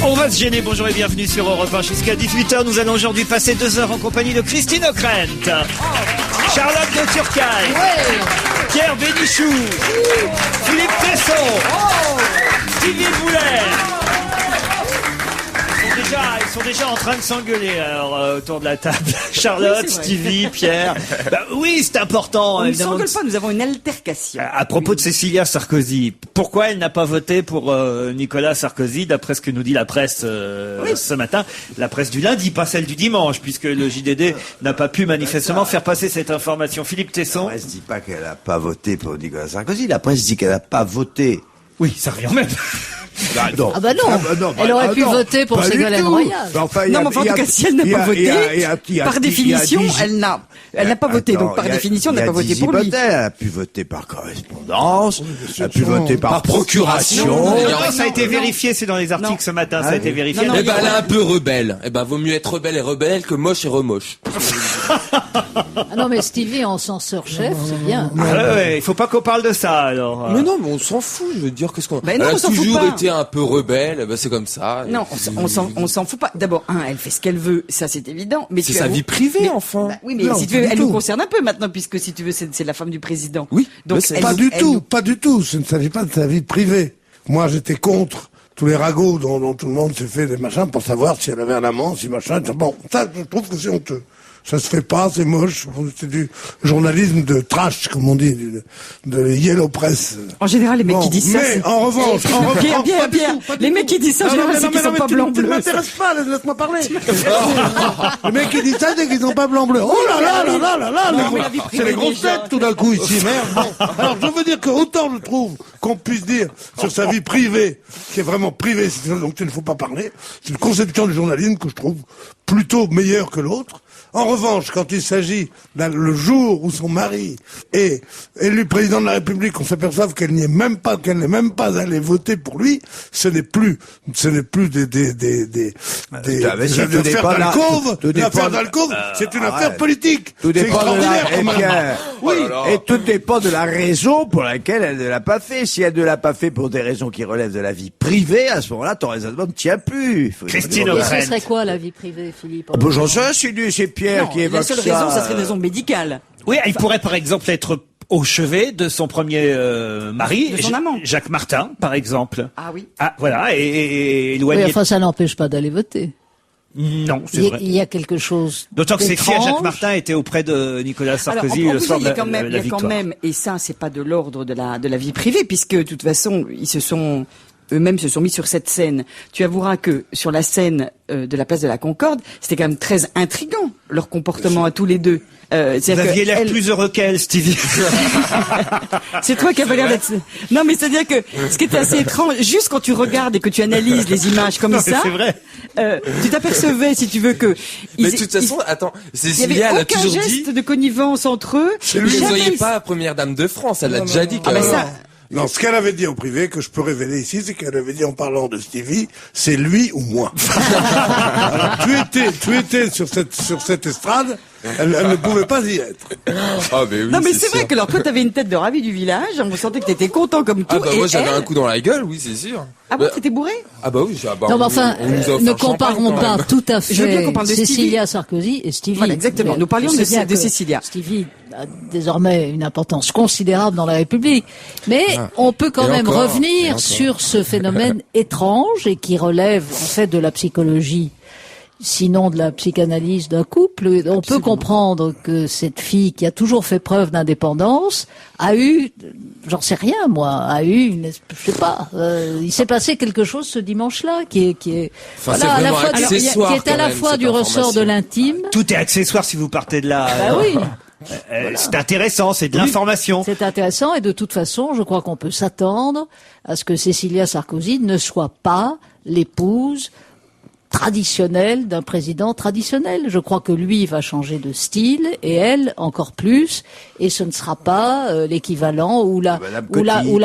On va se gêner, bonjour et bienvenue sur Europe 1 jusqu'à 18h. Nous allons aujourd'hui passer 2 heures en compagnie de Christine O'Krent, Charlotte de Turckheim, Pierre Bénichou, Philippe Tesson, Stevie Boulet. Ils sont déjà en train de s'engueuler autour de la table. Charlotte, Stevie, Pierre. Oui, c'est important. On ne s'engueule pas, nous avons une altercation. À propos de Cécilia Sarkozy, pourquoi elle n'a pas voté pour Nicolas Sarkozy, d'après ce que nous dit la presse ce matin, la presse du lundi, pas celle du dimanche, puisque le JDD n'a pas pu manifestement faire passer cette information. Philippe Tesson. La presse dit pas qu'elle n'a pas voté pour Nicolas Sarkozy, la presse dit qu'elle n'a pas voté. Oui, ça revient même. Non. Ah bah non. Elle aurait pu voter pour Ségolène Royal. Non, mais en tout cas, si elle n'a pas voté, par définition, elle n'a pas voté. Donc, par définition, elle n'a pas voté pour lui. Elle a pu voter par correspondance, elle a pu voter par procuration. Ça a été vérifié, c'est dans les articles ce matin, ça a été vérifié. Elle est un peu rebelle. Vaut mieux être rebelle et rebelle que moche et remoche. Ah non, mais Stevie en censeur-chef, c'est bien. Il faut pas qu'on parle de ça, alors. Mais non, mais on s'en fout, je veux dire, qu'est-ce qu'on... Elle a toujours été un peu rebelle, c'est comme ça. Non, on s'en fout pas. D'abord, elle fait ce qu'elle veut, ça c'est évident. Mais c'est sa vie privée, enfin. Oui, mais si tu veux, elle nous concerne un peu maintenant, puisque si tu veux, c'est la femme du président. Oui. Donc pas du tout. Ce ne s'agit pas de sa vie privée. Moi, j'étais contre tous les ragots dont tout le monde s'est fait des machins pour savoir si elle avait un amant, si machin. Bon, ça, je trouve que c'est honteux. Ça se fait pas, c'est moche, c'est du journalisme de trash, comme on dit, de Yellow Press. En général, les mecs qui disent ça, mais en revanche, Pierre, les mecs qui disent ça, en général, c'est qu'ils sont pas blanc-bleu. Tu ne m'intéresses pas, laisse-moi parler. Les mecs qui disent ça, c'est qu'ils sont pas blanc-bleu. Oh là là, c'est les grosses têtes tout d'un coup ici, merde. Bon. Alors, je veux dire que autant je trouve qu'on puisse dire sur sa vie privée, qui est vraiment privée, donc il ne faut pas parler, c'est une conception du journalisme que je trouve plutôt meilleure que l'autre. En revanche, quand il s'agit le jour où son mari est élu président de la République, on s'aperçoive qu'elle n'est même pas allée voter pour lui, ce n'est plus des affaires d'alcôve, c'est une affaire politique. Tout dépend de et tout dépend de la raison pour laquelle elle ne l'a pas fait. Si elle ne l'a pas fait pour des raisons qui relèvent de la vie privée, à ce moment-là, ton raisonnement ne tient plus. Christine Et O'Krent. ce serait quoi la vie privée, Philippe? J'en sais, c'est Pierre qui évoque ça. La seule raison, ça serait une raison médicale. Oui, il pourrait par exemple être au chevet de son premier mari, de son amant. Jacques Martin, par exemple. Ah oui. Ah, voilà, et éloigné. Oui, enfin, ça n'empêche pas d'aller voter. Non, c'est vrai. Il y a quelque chose. D'autant que c'est d'étrange. Jacques Martin était auprès de Nicolas Sarkozy le soir de la victoire. Il y a quand même, et ça, c'est pas de l'ordre de la vie privée, puisque de toute façon, eux-mêmes se sont mis sur cette scène. Tu avoueras que sur la scène de la place de la Concorde, c'était quand même très intriguant, leur comportement à tous les deux. Vous aviez l'air plus heureux qu'elle, Stevie. C'est toi qui avais l'air d'être... Non, mais c'est-à-dire que ce qui était assez étrange, juste quand tu regardes et que tu analyses les images comme ça, c'est vrai. Tu t'apercevais, si tu veux, que... Mais de toute façon, attends, il y Cécilia, avait elle a aucun toujours geste dit... de connivence entre eux. Vous ne soyez pas première dame de France, elle l'a déjà dit. Non, ce qu'elle avait dit au privé, que je peux révéler ici, c'est qu'elle avait dit en parlant de Stevie, c'est lui ou moi. Alors, tu étais sur cette estrade, elle ne pouvait pas y être. Ah, mais oui, non, mais c'est vrai que alors, toi, t'avais une tête de ravi du village, on sentait que t'étais content comme tout. Moi, j'avais un coup dans la gueule, oui, c'est sûr. Ah bon, t'étais bourré? Ah bah oui, non, mais enfin, ne comparons pas tout à fait Je veux bien qu'on parle de Cécilia Sarkozy et Stevie. Voilà, exactement. Nous parlions de Cécilia. Stevie a désormais une importance considérable dans la République. Mais on peut quand même revenir sur ce phénomène étrange et qui relève, en fait, de la psychologie, sinon de la psychanalyse d'un couple. On peut comprendre que cette fille qui a toujours fait preuve d'indépendance a eu, j'en sais rien moi, je sais pas, il s'est passé quelque chose ce dimanche-là qui est voilà, à la fois qui est à la fois du ressort de l'intime. Tout est accessoire si vous partez de là. Bah oui. C'est intéressant, c'est de l'information. C'est intéressant et de toute façon, je crois qu'on peut s'attendre à ce que Cécilia Sarkozy ne soit pas l'épouse traditionnelle d'un président traditionnel. Je crois que lui va changer de style et elle encore plus, et ce ne sera pas l'équivalent ou la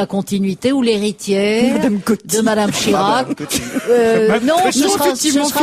continuité ou l'héritière de Madame Chirac. Non, ce sera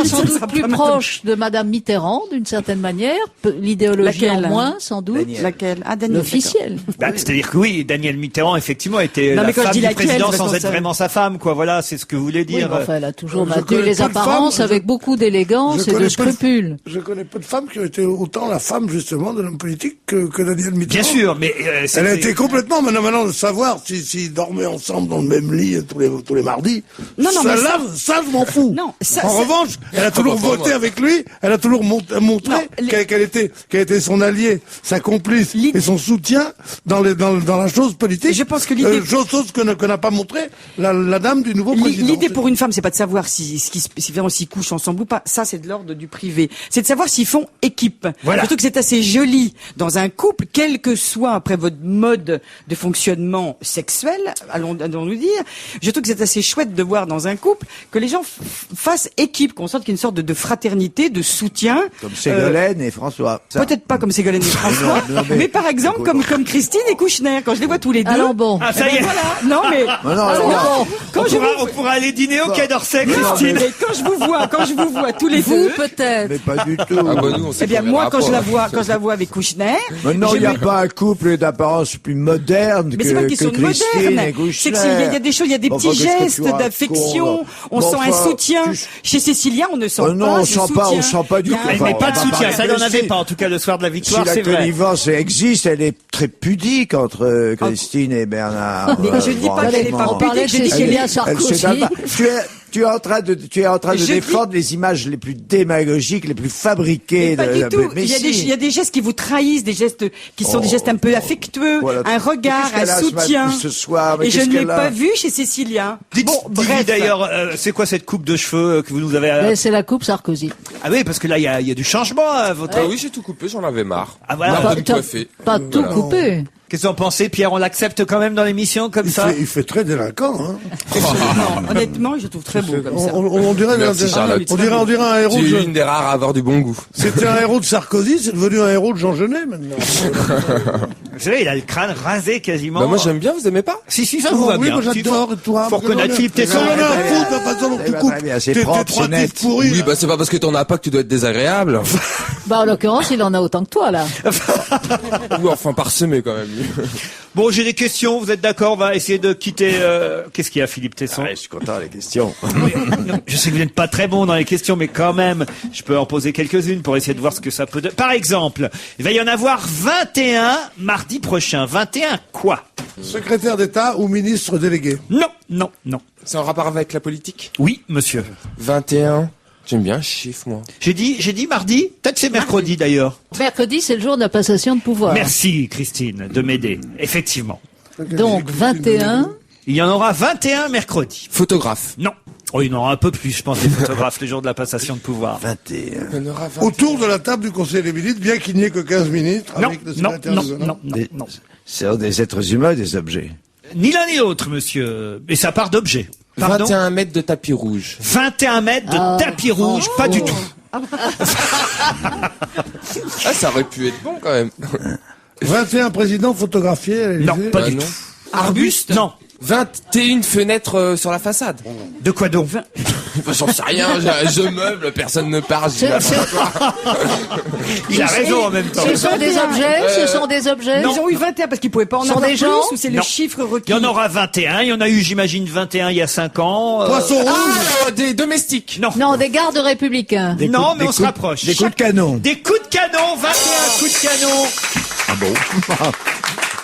sans doute plus proche de Madame Mitterrand d'une certaine manière, l'idéologie en moins sans doute. Laquelle? Ah, Daniel. L'officiel. C'est-à-dire que oui, Daniel Mitterrand effectivement était la femme du président sans être vraiment sa femme, quoi. Voilà, c'est ce que vous voulez dire. Oui, enfin, elle a toujours maintenu les apparences avec beaucoup d'élégance et de scrupules. Je connais peu de femmes qui ont été autant la femme, justement, de l'homme politique que Daniel Mitterrand. Bien sûr, mais... elle a été complètement... Maintenant, de savoir s'ils dormaient ensemble dans le même lit tous les mardis, ça, je m'en fous. Non, en revanche, elle a toujours voté avec lui, elle a toujours montré qu'elle était son allié, sa complice et son soutien dans la chose politique. Je pense que l'idée... chose que n'a pas montré la dame du nouveau président. L'idée pour une femme, c'est pas de savoir s'ils couchent ensemble ou pas. Ça, c'est de l'ordre du privé. C'est de savoir s'ils font équipe. Voilà. Surtout que c'est assez joli dans un couple, quel que soit après votre mode de fonctionnement sexuel, allons-nous dire. Je trouve que c'est assez chouette de voir dans un couple que les gens fassent équipe, qu'on sorte qu'il y ait une sorte de fraternité, de soutien. Comme Ségolène et François. Peut-être pas comme Ségolène et François, mais par exemple comme Christine et Kouchner. Quand je les vois tous les deux. Alors bon. Ah, ça y est. Voilà. Non mais. On pourra aller dîner au Quai d'Orsay, Christine. Mais quand je vous vois tous les deux. Peut-être. Mais pas du tout. Nous, Eh bien, moi, quand je la vois avec Kouchner. Maintenant, il n'y a pas un couple d'apparence plus moderne mais c'est pas que qu'ils sont Christine modernes. et Kouchner. C'est qu'il y a des choses, il y a des petits gestes d'affection. On sent un soutien. Chez Cécilia, on ne sent pas. Non, on sent pas du tout. Elle met pas de soutien. Ça n'en avait pas, en tout cas, le soir de la victoire, c'est vrai. Si la vrai. connivence existe, elle est très pudique entre Christine et Bernard. Mais je dis pas qu'elle est pas pudique, je dis qu'elle est Sarkozy. Tu es en train de défendre les images les plus démagogiques, les plus fabriquées. Pas du tout. Mais Il y a des gestes qui vous trahissent, des gestes qui sont des gestes un peu affectueux, voilà. un regard, un soutien. Ce soir, et je ne l'ai pas vu chez Cécilia. Dites-lui d'ailleurs, c'est quoi cette coupe de cheveux que vous nous avez... C'est la coupe Sarkozy. Ah oui, parce que là, il y a du changement à votre... Ah oui, j'ai tout coupé, j'en avais marre. Ah voilà. Marre de me coiffer. Pas tout coupé. Qu'est-ce que vous en pensez, Pierre? On l'accepte quand même dans l'émission comme ça? Il fait très délinquant, hein. Non, honnêtement, je trouve très beau comme ça. On dirait Merci, Charlotte. on dirait un héros. Tu es une des rares à avoir du bon goût. C'était un héros de Sarkozy, c'est devenu un héros de Jean Genet maintenant. Vous savez, il a le crâne rasé quasiment. Bah moi j'aime bien, vous aimez pas? Si, ça vous va oui, bien. moi j'adore, et toi? Faut reconnaître Philippe Tesson. Non, fout, la façon dont tu coupes. C'est propre, c'est net. Oui, bah c'est pas parce que t'en as pas que tu dois être désagréable. Bah en l'occurrence, il en a autant que toi là. Ou enfin parsemé quand même. Bon, j'ai des questions, vous êtes d'accord? On va essayer de quitter... Qu'est-ce qu'il y a, Philippe Tesson? Je suis content des questions. Non, je sais que vous n'êtes pas très bon dans les questions, mais quand même, je peux en poser quelques-unes pour essayer de voir ce que ça peut... Par exemple, il va y en avoir 21 mardi prochain. 21 quoi? Secrétaire d'État ou ministre délégué? Non. C'est en rapport avec la politique? Oui, monsieur. 21. J'aime bien un chiffre, moi. J'ai dit mardi? Peut-être c'est mercredi d'ailleurs. Mercredi, c'est le jour de la passation de pouvoir. Merci, Christine, de m'aider. Effectivement. Donc 21. Il y en aura 21 mercredi. Photographe. Non. Oh, il y en aura un peu plus, je pense, des photographes le jour de la passation de pouvoir. 21. Il y en aura 21. Autour de la table du Conseil des ministres, bien qu'il n'y ait que 15 ministres Non, avec le secrétaire du gouvernement. non. C'est des êtres humains, des objets. Ni l'un ni l'autre, monsieur. Mais ça part d'objets. Pardon? 21 mètres de tapis rouge. 21 mètres de tapis rouge, pas du tout. Ah, ça aurait pu être bon quand même. 21 présidents photographiés à l'Élysée. Non, pas du non. tout. Arbuste? Non. 21 fenêtres sur la façade. De quoi donc? J'en sais rien, je meuble, personne ne parle. Il a raison en même temps. Ce sont des objets. Ils ont eu 21 parce qu'ils pouvaient pas en Sont avoir des plus, gens ou c'est le Non. chiffre requis? Il y en aura 21. Il y en a eu, j'imagine, 21 il y a 5 ans. Poisson rouge. Ah, des domestiques. Non, des gardes républicains. Non, mais on se rapproche. Des coups de canon. Des coups de canon, 21 coups de canon. Ah bon?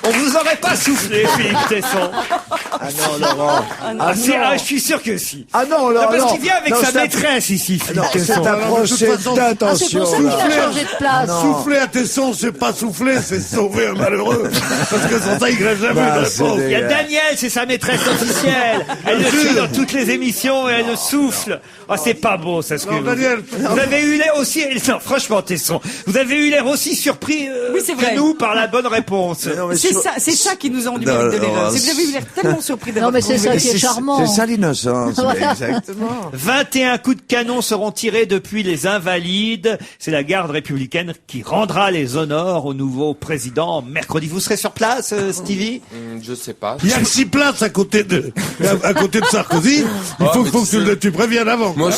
On vous aurait pas soufflé, Philippe Tesson. Ah non, Laurent. Je suis sûr que si. Ah non, Laurent. Parce qu'il vient avec Non, sa c'est un- maîtresse ici, Philippe Non, c'est Tesson. un procès C'est pour d'intention. ça qu'il là. a changé de place. Souffler à tes sons, c'est pas souffler, c'est sauver un malheureux. Parce que sans ça, il crève jamais Bah, de c'est réponse. des- Il y a Daniel, c'est sa maîtresse officielle. Elle le suit dans toutes les émissions et elle le souffle. Oh, c'est pas beau, ça, ce que Non, vous... Daniel. Vous avez eu l'air aussi... Non, franchement, Tesson, vous avez eu l'air aussi surpris Oui, c'est vrai. que nous par la bonne réponse. Non, mais C'est c'est ça qui nous enduit de l'erreur. Vous avez l'air tellement surpris d'avoir Non, mais c'est trouvé. ça qui est charmant. C'est ça l'innocence. Voilà. Exactement. 21 coups de canon seront tirés depuis les Invalides. C'est la garde républicaine qui rendra les honneurs au nouveau président mercredi. Vous serez sur place, Stevie? Je sais pas. Il y a que 6 places à côté de Sarkozy. Il faut que tu préviennes avant. Moi,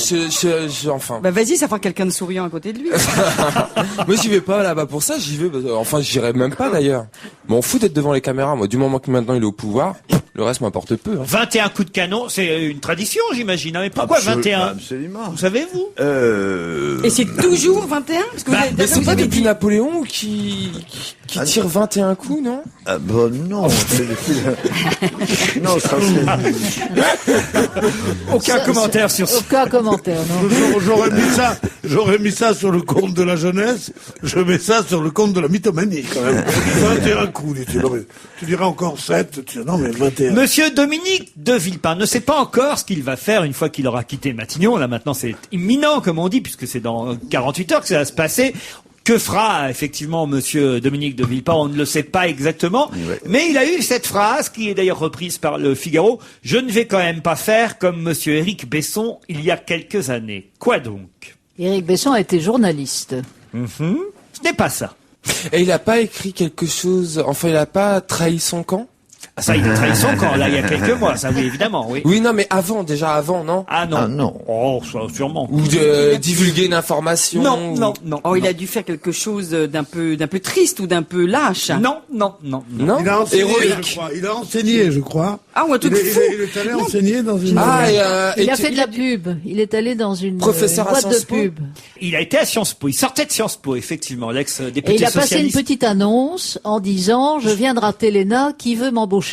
enfin. Bah vas-y, ça fera quelqu'un de souriant à côté de lui. Moi, j'y vais pas là-bas pour ça. J'y vais. Enfin, j'irai même pas d'ailleurs. M'en fous d'être devant les caméras. Moi, du moment que maintenant il est au pouvoir, le reste m'importe peu. 21 coups de canon, c'est une tradition, j'imagine. Mais pourquoi 21? Absolument. Vous savez, vous? Et c'est toujours 21? Parce que Mais c'est pas depuis Napoléon qui tire 21 coups, non? Ah bon, non. Non, ça Aucun commentaire sur ça. Aucun commentaire, non. J'aurais mis ça sur le compte de la jeunesse. Je mets ça sur le compte de la mythomanie, quand même. 21 coups, dis-tu. Non, mais tu dirais encore 7. Non, mais 21. Monsieur Dominique de Villepin ne sait pas encore ce qu'il va faire une fois qu'il aura quitté Matignon. Là, maintenant, c'est imminent, comme on dit, puisque c'est dans 48 heures que ça va se passer. Que fera effectivement Monsieur Dominique de Villepin? On ne le sait pas exactement, mais il a eu cette phrase qui est d'ailleurs reprise par le Figaro. Je ne vais quand même pas faire comme Monsieur Éric Besson il y a quelques années. Quoi donc? Éric Besson a été journaliste. Ce n'est pas ça. Et il a pas écrit quelque chose. Enfin, il a pas trahi son camp. Ah, ça, il a trahi son camp, là, il y a quelques mois, ça, oui, évidemment, oui. Oui, non, mais déjà avant, non? Ah non. Ah non. Oh, ça, sûrement. Ou de divulguer une information. Non. Oh, il a dû faire quelque chose d'un peu triste ou d'un peu lâche. Non. Non? Il a enseigné, Héroïque. je crois. Il a enseigné, je crois. Ah, ou un truc fou. Il est allé enseigner dans une... Il a fait de la pub. Il est allé dans une Professeur à boîte de Sciences Po. pub. Il a été à Sciences Po. Il sortait de Sciences Po, effectivement, l'ex-député Et il a passé une socialiste. petite annonce en disant « Je viens de rater l'ENA, qui veut m'embaucher ?»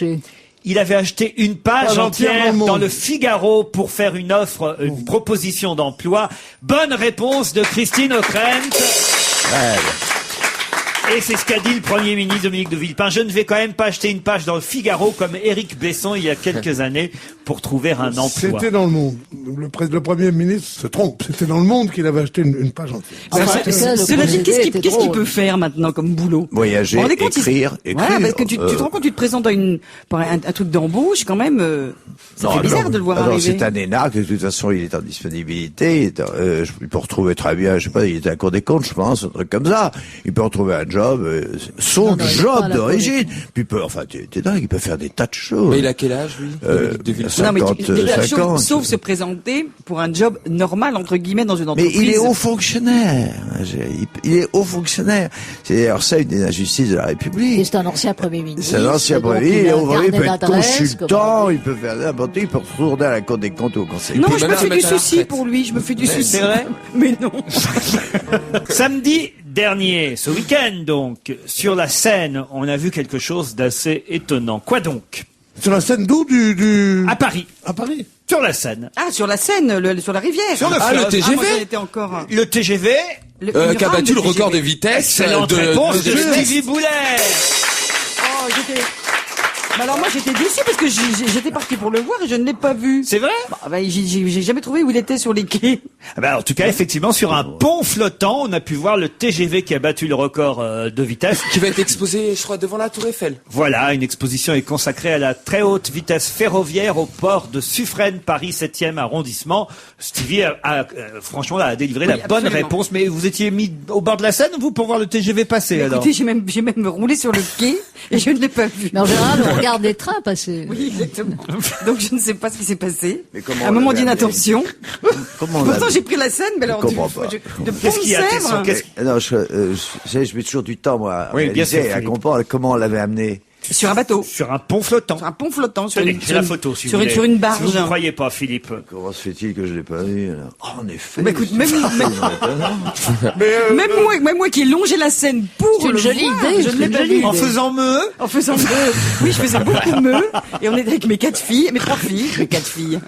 Il avait acheté une page Pas entière entièrement. dans le Figaro pour faire une offre, une proposition d'emploi. Bonne réponse de Christine Ockrent. Et c'est ce qu'a dit le Premier ministre Dominique de Villepin. Je ne vais quand même pas acheter une page dans le Figaro comme Éric Besson il y a quelques années pour trouver un emploi. C'était dans le Monde. Le Premier ministre se trompe. C'était dans le Monde qu'il avait acheté une page entière. Enfin, en tout cas, le Cela dit, procédé qu'est-ce était qu'il drôle. peut faire maintenant comme boulot? Voyager, Vous vous rendez compte, écrire. Voilà, parce que tu te rends compte, tu te présentes pour un truc d'embauche, quand même, ça fait bizarre de le voir arriver. C'est un énarque, de toute façon, il est en disponibilité, il peut retrouver très bien, je sais pas, il était à la Cour des comptes, je pense, un truc comme ça. Il peut retrouver un job, son Non, il est pas à job la Cour d'origine. Puis il peut, enfin, t'es dingue, il peut faire des tas de choses. Mais il a quel âge, lui? Dominique de Villepin. Non, mais 50, déjà, 50. sauf se présenter pour un job normal, entre guillemets, dans une Mais entreprise. il est haut fonctionnaire. Il est haut fonctionnaire. C'est d'ailleurs ça une des injustices de la Et République. c'est un ancien Premier ministre. C'est un ancien donc premier, il il a un carnet peut être d'adresses, consultant, comme- il peut faire n'importe quoi, il peut retourner à la Cour des comptes ou au Conseil. Non, peut je me même fais se du mettre à la souci retraite. pour lui, je me fais du souci. c'est vrai Mais non. Samedi dernier, ce week-end donc, sur la Seine, on a vu quelque chose d'assez étonnant. Quoi donc? Sur la scène d'où À Paris. À Paris. Sur la Seine. Ah, sur la Seine, sur la rivière. Sur le ah, fleuve. le TGV. moi, j'en étais encore. Le TGV. Qui a battu le record de vitesse Excellente réponse de de- Stevie Boulet. Oh, j'étais... Mais alors moi j'étais déçue parce que j'étais parti pour le voir et je ne l'ai pas vu. C'est vrai? J'ai jamais trouvé où il était sur les quais. Ah ben, en tout cas, effectivement, sur un pont flottant, on a pu voir le TGV qui a battu le record de vitesse. qui va être exposé, je crois, devant la Tour Eiffel. Voilà, une exposition est consacrée à la très haute vitesse ferroviaire au port de Suffren, Paris 7e arrondissement. Stevie franchement, a délivré la bonne absolument. réponse. Mais vous étiez mis au bord de la Seine, vous, pour voir le TGV passer, alors? Écoutez, j'ai même roulé sur le quai et je ne l'ai pas vu. Mais en général, on regarde les trains passer. Oui, exactement. Donc je ne sais pas ce qui s'est passé. Mais comment À un on moment l'avait amené d'inattention. Comment on l'a Pourtant j'ai pris la Seine, mais alors Je comprends pas. de Qu'est-ce qu'il y a, Tesson? Pont-de-Sèvres Qu'est-ce- Non, je mets toujours du temps, moi, à Oui, bien réaliser, sûr, à Philippe. comprendre comment on l'avait amené. sur un bateau, Sur un pont flottant. sur un pont flottant, sur Tenez, une, j'ai la photo, si sur vous une, voulez. sur une Si barge. vous ne croyez pas, Philippe. Comment se fait-il que je l'ai pas vu, là? Oh, en effet. Bah, écoute, même Mais même moi qui ai longé la Seine pour C'est une le jolie voir, idée, je c'est ne l'ai une pas jolie vu. En faisant meuh. En faisant meuh. Oui, je faisais beaucoup meuh. Et on était avec mes 4 filles, mes 3 filles, mes 4 filles.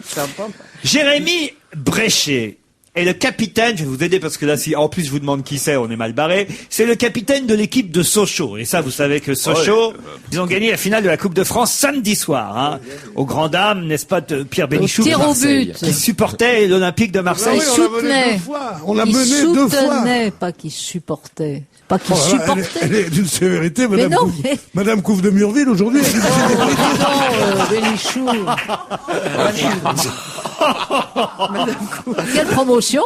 Jérémy Bréchet est le capitaine, je vais vous aider parce que là, si en plus je vous demande qui c'est, on est mal barré, c'est le capitaine de l'équipe de Sochaux. Et ça, vous savez que Sochaux, ils ont gagné la finale de la Coupe de France samedi soir, hein, aux grandes dames, n'est-ce pas, de Pierre Bénichou, tir au but, qui supportait l'Olympique de Marseille. Ah oui, on l'a mené deux fois. soutenait, pas qui supportait. Pas qui supportait. Elle est d'une sévérité, Mais non, mais... Madame Couve de Murville, aujourd'hui. Bénichou. Quelle promotion.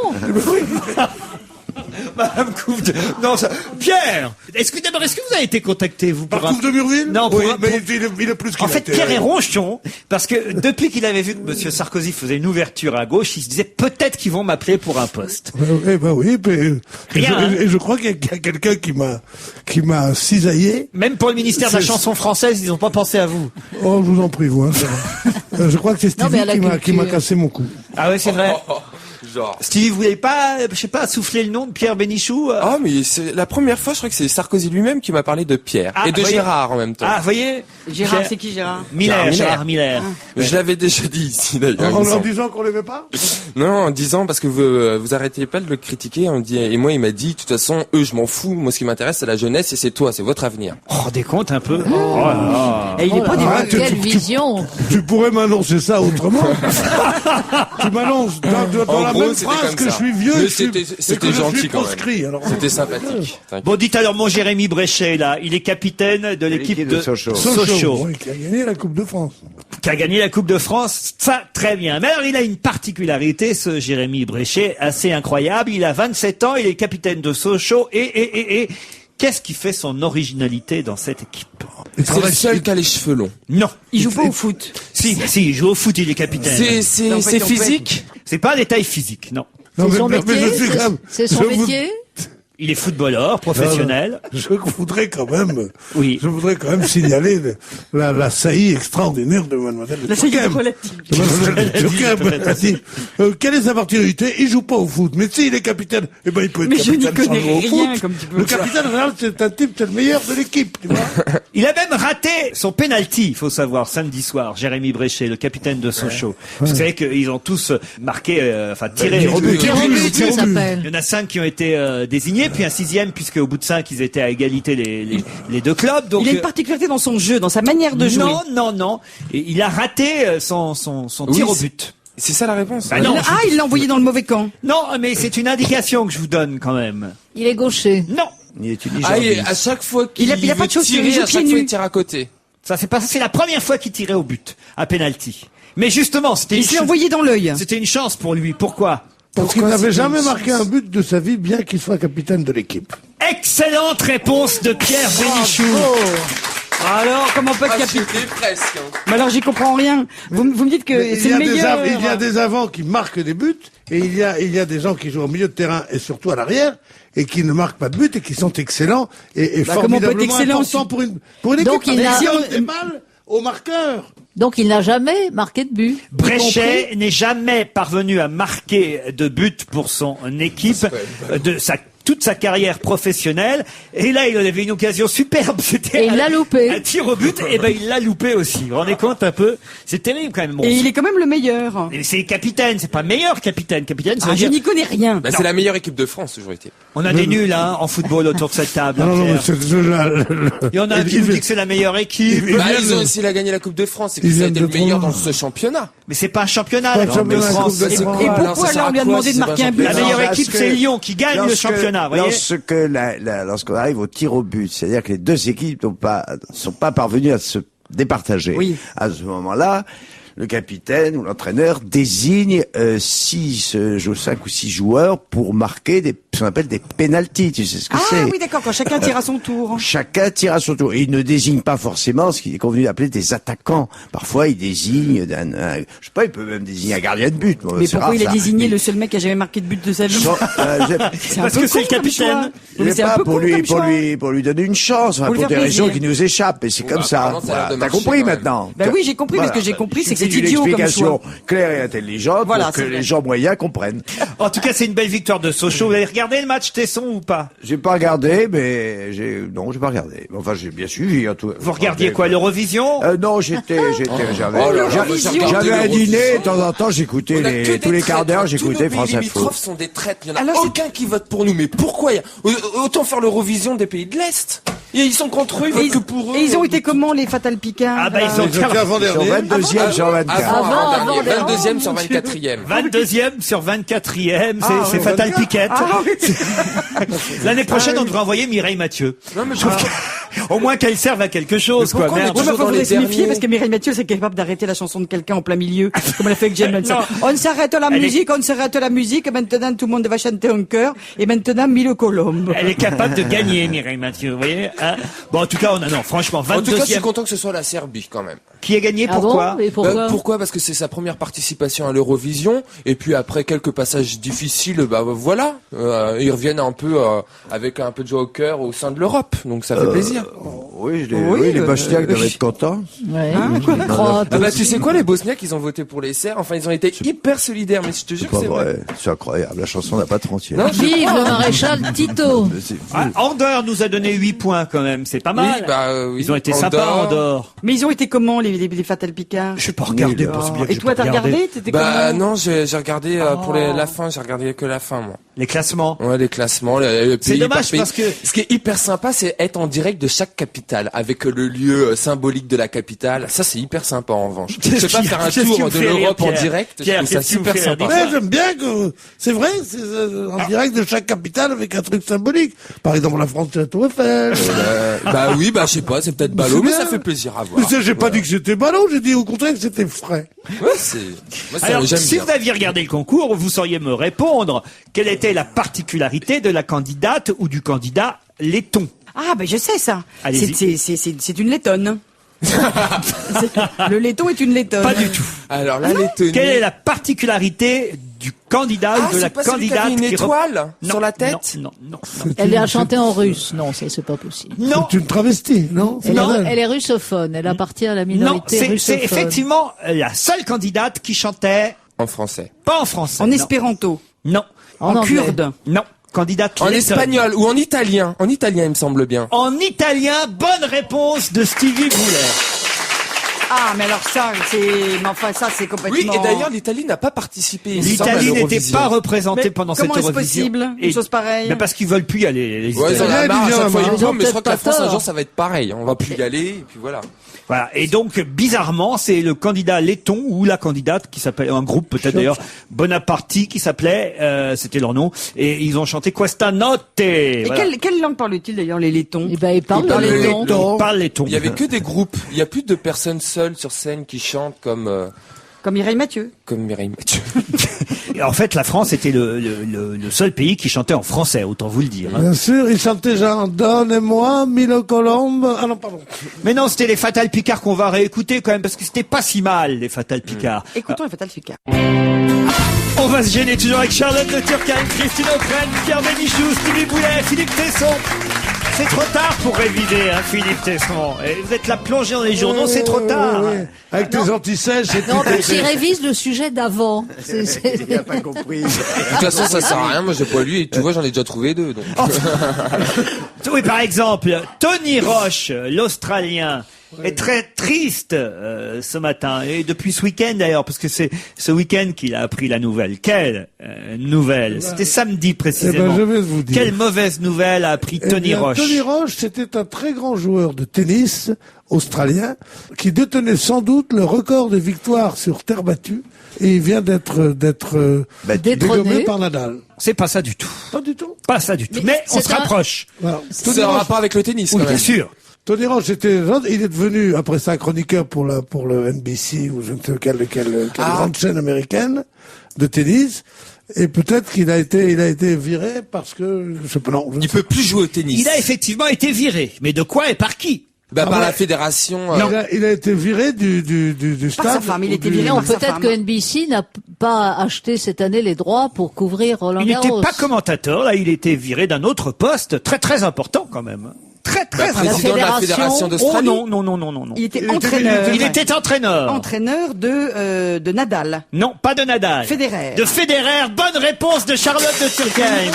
Madame Couve de... Non, ça... Pierre, est-ce que vous avez été contacté, vous, Par Couve de Murville? Non, oui, mais il est plus qu'il en fait, Pierre est ronchon, parce que depuis qu'il avait vu que Monsieur Sarkozy faisait une ouverture à gauche, il se disait peut-être qu'ils vont m'appeler pour un poste. Eh ben oui, Rien, je crois qu'il y a quelqu'un qui m'a cisaillé. Même pour le ministère de la chanson française, ils n'ont pas pensé à vous. Oh, je vous en prie, vous. Hein, je crois que c'est Stevie qui m'a cassé mon cou. Ah ouais, c'est vrai. Genre. Stevie, vous voulez pas, je sais pas, souffler le nom de Pierre Bénichou Ah, mais c'est la première fois, je crois que c'est Sarkozy lui-même qui m'a parlé de Pierre et de Gérard en même temps. Ah, vous voyez Gérard, c'est qui Gérard? Gérard Miller. Je l'avais déjà dit ici d'ailleurs. En disant qu'on l'aimait pas? Non, en disant parce que vous arrêtez pas de le critiquer. On dit et moi il m'a dit de toute façon je m'en fous. Moi ce qui m'intéresse c'est la jeunesse et c'est toi, c'est votre avenir. Oh, rendez compte un peu. Oh là là. Et il est pas Quelle vision. Tu pourrais m'annoncer ça autrement. Tu m'annonces dans la même phrase que je suis vieux. Mais c'était gentil quand même. Alors, c'était sympathique. Bon, dites alors mon Jérémy Bréchet là, il est capitaine de l'équipe de Sochaux. Oui, qui a gagné la Coupe de France. Qui a gagné la Coupe de France, ça très bien. Mais alors il a une particularité, ce Jérémy Bréchet, assez incroyable. Il a 27 ans, il est capitaine de Sochaux et qu'est-ce qui fait son originalité dans cette équipe? C'est le seul qui a les cheveux longs. Non. Il joue pas au foot. Si, il joue au foot, il est capitaine. C'est physique. C'est pas un détail physique, non. Non, C'est son métier. C'est son je métier. Il est footballeur, professionnel. Je voudrais quand même, Oui. signaler la saillie extraordinaire de Mademoiselle de La saillie Turckheim. relative. Mademoiselle de Turckheim. Quelle est sa particularité? Il joue pas au foot, mais s'il est capitaine, eh ben il peut être Mais je n'y capitaine sans connais jouer au rien, foot. comme tu peux. Le capitaine, en général, c'est un type, c'est le meilleur de l'équipe, tu vois. Il a même raté son penalty, il faut savoir, samedi soir, Jérémy Bréchet, le capitaine de Sochaux. Vous savez qu'ils ont tous marqué, tiré au but. Tir au but, ça s'appelle. Il y en a 5 qui ont été désignés, puis un 6e, puisque au bout de 5, ils étaient à égalité les deux clubs. Donc, Il a une particularité dans son jeu, dans sa manière de jouer. Non. Et il a raté son tir au but. C'est ça la réponse. Bah non, Il l'a envoyé dans le mauvais camp. non, mais c'est une indication que je vous donne quand même. Il est gaucher. Non. Il étudie À chaque fois qu'il Il a pas veut de chaussures, il tirer, joue à chaque pieds fois nus. il tire à côté. C'est la première fois qu'il tirait au but, à penalty. Mais justement, Il s'est envoyé dans l'œil. c'était une chance pour lui. Pourquoi? Parce qu'il n'avait jamais marqué un but de sa vie, bien qu'il soit capitaine de l'équipe. Excellente réponse de Pierre Bénichou. Alors, comment peut être capitaine? C'était presque. Hein. Mais alors, j'y comprends rien. Vous me dites que c'est le meilleur. Il y a des avants qui marquent des buts, et il y a des gens qui jouent au milieu de terrain et surtout à l'arrière, et qui ne marquent pas de but et qui sont excellents et comment on peut être formidablement excellent importants pour une Donc, équipe. il a- Parce qu'ils donnent des balles au marqueur. Donc il n'a jamais marqué de but. Bréchet n'est jamais parvenu à marquer de but pour son équipe toute sa carrière professionnelle. Et là, il avait une occasion superbe. C'était Et il l'a loupé. un tir au but. Et ben, il l'a loupé aussi. Vous vous rendez compte un peu? C'est terrible quand même. Bon, Et il est quand même le meilleur. et c'est capitaine. C'est pas meilleur capitaine. Capitaine, ça veut Je dire... n'y connais rien. Bah, c'est la meilleure équipe de France toujours été. On a des nuls, hein, en football autour de cette table. Non, Pierre. mais Il y en a un qui nous dit que c'est la meilleure équipe. Il Bah, vient ils ont de- aussi gagné la Coupe de France et ils qu'ils ont viennent été le de meilleur prendre- dans ce championnat. Mais c'est pas un championnat, la Pas Coupe de championnat, France. Coupe de Et France. pourquoi là, on lui a demandé de marquer un but? La meilleure parce équipe, que c'est Lyon qui gagne le championnat, vous voyez. Lorsqu'on arrive au tir au but, c'est-à-dire que les deux équipes sont pas parvenues à se départager. Oui. À ce moment-là, le capitaine ou l'entraîneur désigne 5 ou 6 joueurs pour marquer ce qu'on appelle des pénaltys. Tu sais ce que Ah c'est? oui, d'accord, quand chacun tire à son tour. Chacun tire à son tour. Et il ne désigne pas forcément ce qu'il est convenu d'appeler des attaquants. Parfois, il désigne je sais pas, il peut même désigner un gardien de but. Bon, Mais c'est pourquoi rare, il a ça. désigné Mais- le seul mec qui a jamais marqué de but de sa vie? Sans- C'est un Parce peu que c'est con le comme choix. capitaine. Mais Mais c'est un pas peu pour con lui, comme choix. pour lui donner une chance, Pour lui pour faire des raisons plaisir. qui nous échappent, et c'est comme ça. apparemment, ça a l'air de T'as marcher compris quand même. maintenant? Bah oui, j'ai compris, mais ce que j'ai compris, c'est que une idiot comme explication choix. claire et intelligente Voilà, pour que c'est vrai. les gens moyens comprennent. En tout cas, c'est une belle victoire de Sochaux. Vous avez regardé le match Tesson ou pas? J'ai pas regardé, mais j'ai pas regardé. Enfin, j'ai bien suivi. En tout... Vous regardiez quoi, l'Eurovision? Non, j'avais un dîner, de temps en temps, j'écoutais tous les quarts d'heure, j'écoutais France Info. Les limitrophes sont des traîtres. Il y en a Alors, aucun qui vote pour nous. Mais pourquoi autant faire l'Eurovision des pays de l'Est. Et ils sont contre eux, ils votent que pour eux. Et ils ont été comment, les Fatal Picard? Ah bah, ils ont Ils ont fait avant-dernier. Sur 22e sur 24. Avant, 22e sur 24e. 22e sur 24e, Ah, c'est ouais, Fatal Piquette. Ah, oui. L'année prochaine, on devrait envoyer Mireille Mathieu. Non, mais Au moins qu'elle serve à quelque chose, Mais quoi. pourquoi Merde. Ouais, mais Toujours dans faudrait les se méfier derniers. parce que Mireille Mathieu, c'est capable d'arrêter la chanson de quelqu'un en plein milieu, comme elle a fait avec James Manson. On s'arrête la Elle musique, on s'arrête la musique, maintenant tout le monde va chanter en chœur, et maintenant Mille Colombes. Elle est capable de gagner, Mireille Mathieu, vous voyez, hein. Bon, en tout cas, non, franchement, En tout cas, je suis 22e. content que ce soit la Serbie, quand même. Qui a gagné, Ah pourquoi? bon? Et pourquoi? Pourquoi? Parce que c'est sa première participation à l'Eurovision, et puis après quelques passages difficiles, voilà, ils reviennent un peu avec un peu de joie au cœur au sein de l'Europe, donc ça fait plaisir. Oui, les Bosniaques doivent être contents. Ouais. Croate Ah bah aussi. tu sais quoi, les Bosniaques, ils ont voté pour les Serbes. Enfin, ils ont été hyper solidaires, mais je te jure C'est que pas c'est vrai. vrai. C'est incroyable. La chanson n'a pas de frontières. Non, Vive le maréchal Tito. Mais c'est fou. Ah, Andorre nous a donné 8 points, quand même, c'est pas mal. Oui, bah, oui. Ils ont été sympas, Andorre. Mais ils ont été comment, les Fatal Picard? Je sais pas regarder, Oui, pour ce bien que Et j'ai toi, pas t'as regardé? T'étais Bah comment? non, j'ai regardé pour la fin, j'ai regardé que la fin, moi. Les classements. Ouais, les classements, C'est dommage parce que- Ce qui est hyper sympa, c'est être en direct de chaque capitale, avec le lieu symbolique de la capitale. Ça, c'est hyper sympa, en revanche. Je sais pas faire un Qu'est-ce qui tour vous de fait rire, l'Europe en Pierre direct, je Pierre, trouve ça qu'est-ce qui vous super fait rire? sympa. Ouais, j'aime bien que c'est vrai, c'est en direct de chaque capitale avec un truc symbolique. Par exemple, la France, c'est la Tour Eiffel. Bah oui, bah je sais pas, c'est peut-être ballot, C'est mais bien. ça fait plaisir à Mais voir. ça, j'ai pas dit que c'était ballot, j'ai dit au contraire que c'était frais. Ouais, c'est. Moi, ça, Alors, j'aime si bien. vous aviez regardé le concours, vous sauriez me répondre quelle était la particularité de la candidate ou du candidat laiton. Ah, ben je sais ça. Allez-y. C'est une laitonne. Le laiton est une laitonne. Pas du tout. Alors là, les tenues. Quelle est la particularité du candidat Ah, ou de la c'est pas celui qui candidate avait une qui étoile Non, sur la tête? Non. Elle a chanté en russe. Non, ça c'est pas possible. Non. C'est une travestie, non? C'est Non. la même. Elle est russophone. Elle appartient à la Non, minorité c'est russophone. effectivement la seule candidate qui chantait En français. pas en français. En non. espéranto. Non. En En anglais. kurde. Non. Candidate En lettonne. espagnol ou en italien. En italien, il me semble bien. En italien, bonne réponse de Stevie Boulet. Ah, mais alors ça, mais enfin, ça, c'est complètement... Oui, et d'ailleurs, l'Italie n'a pas participé. il me semble, à L'Italie n'était l'Eurovision. pas représentée Mais pendant cette comment est-ce Eurovision. possible, une chose pareille? Mais parce qu'ils veulent plus y aller, les Ouais, ils en Italiens. ont marre, à chaque fois, Ils ils ont vont, mais je crois que la peut-être pas France, un tort. jour, ça va être pareil. On va plus y aller, et puis voilà. Voilà. Et donc, bizarrement, c'est le candidat laiton ou la candidate qui s'appelle, un groupe peut-être d'ailleurs, Bonaparti qui s'appelait, c'était leur nom, et ils ont chanté Questa Notte. Et Voilà. quelle langue parlent-ils d'ailleurs, les laitons? Eh ben, il parle parle le le laiton. laiton. Ils parlent laiton. Il y avait que des groupes. Il y a plus de personnes seules sur scène qui chantent comme Comme Mireille Mathieu. Mireille Mathieu. Et en fait, la France était le seul pays qui chantait en français, autant vous le dire. hein. Bien sûr, il chantait genre Donnez-moi Mille Colombes. Ah non, pardon. Mais non, c'était les Fatal Picard qu'on va réécouter quand même, parce que c'était pas si mal, les Fatal Picard. Écoutons les Fatal Picard. On va se gêner toujours avec Charlotte de Turckheim, Christine O'Krent, Pierre Bénichou, Stevie Boulet, Philippe Tesson. C'est trop tard pour réviser, hein, Philippe Tesson. Et vous êtes là plongé dans les journaux, c'est trop tard. Oui, oui. Avec tes antisèches et Non, tout. mais j'y révise le sujet d'avant. J'ai bien pas compris. De toute façon, ça sert à rien. Moi, j'ai pas lu, et tu vois, j'en ai déjà trouvé deux, donc. Oui, par exemple, Tony Roche, l'Australien, est très triste ce matin. Et depuis ce week-end d'ailleurs, parce que c'est ce week-end qu'il a appris la nouvelle. Quelle nouvelle? C'était samedi précisément. je vais vous dire. Quelle mauvaise nouvelle a appris Eh Tony bien, Roche? Tony Roche, c'était un très grand joueur de tennis australien qui détenait sans doute le record de victoires sur terre battue et il vient d'être Bah, Détrôné. dégommé par Nadal. C'est pas ça du tout. Pas du tout. Pas ça du tout. Mais Mais on c'est se un- rapproche. Voilà. C'est en rapport avec le tennis, Oui, quand bien même. sûr. Tony Roche il est devenu après ça chroniqueur pour le NBC ou je ne sais quelle grande chaîne américaine de tennis. Et peut-être qu'il a été viré parce que je sais pas, non. je ne Il sais peut plus jouer au tennis. Il a effectivement été viré. Mais de quoi et par qui? Bah, Ah par ouais. la fédération. il a été viré du stade. sa femme, il ou était du- viré Non, par sa peut-être femme. que NBC n'a pas acheté cette année les droits pour couvrir Roland Il n'était Garros. pas commentateur, là, il était viré d'un autre poste, très très important quand même. très très important. Président de la Fédération Oh d'Australie. non. Il était entraîneur. Il était entraîneur. Entraîneur de Nadal. Non, pas de Nadal. Federer. De Federer. Bonne réponse de Charlotte de Turckheim.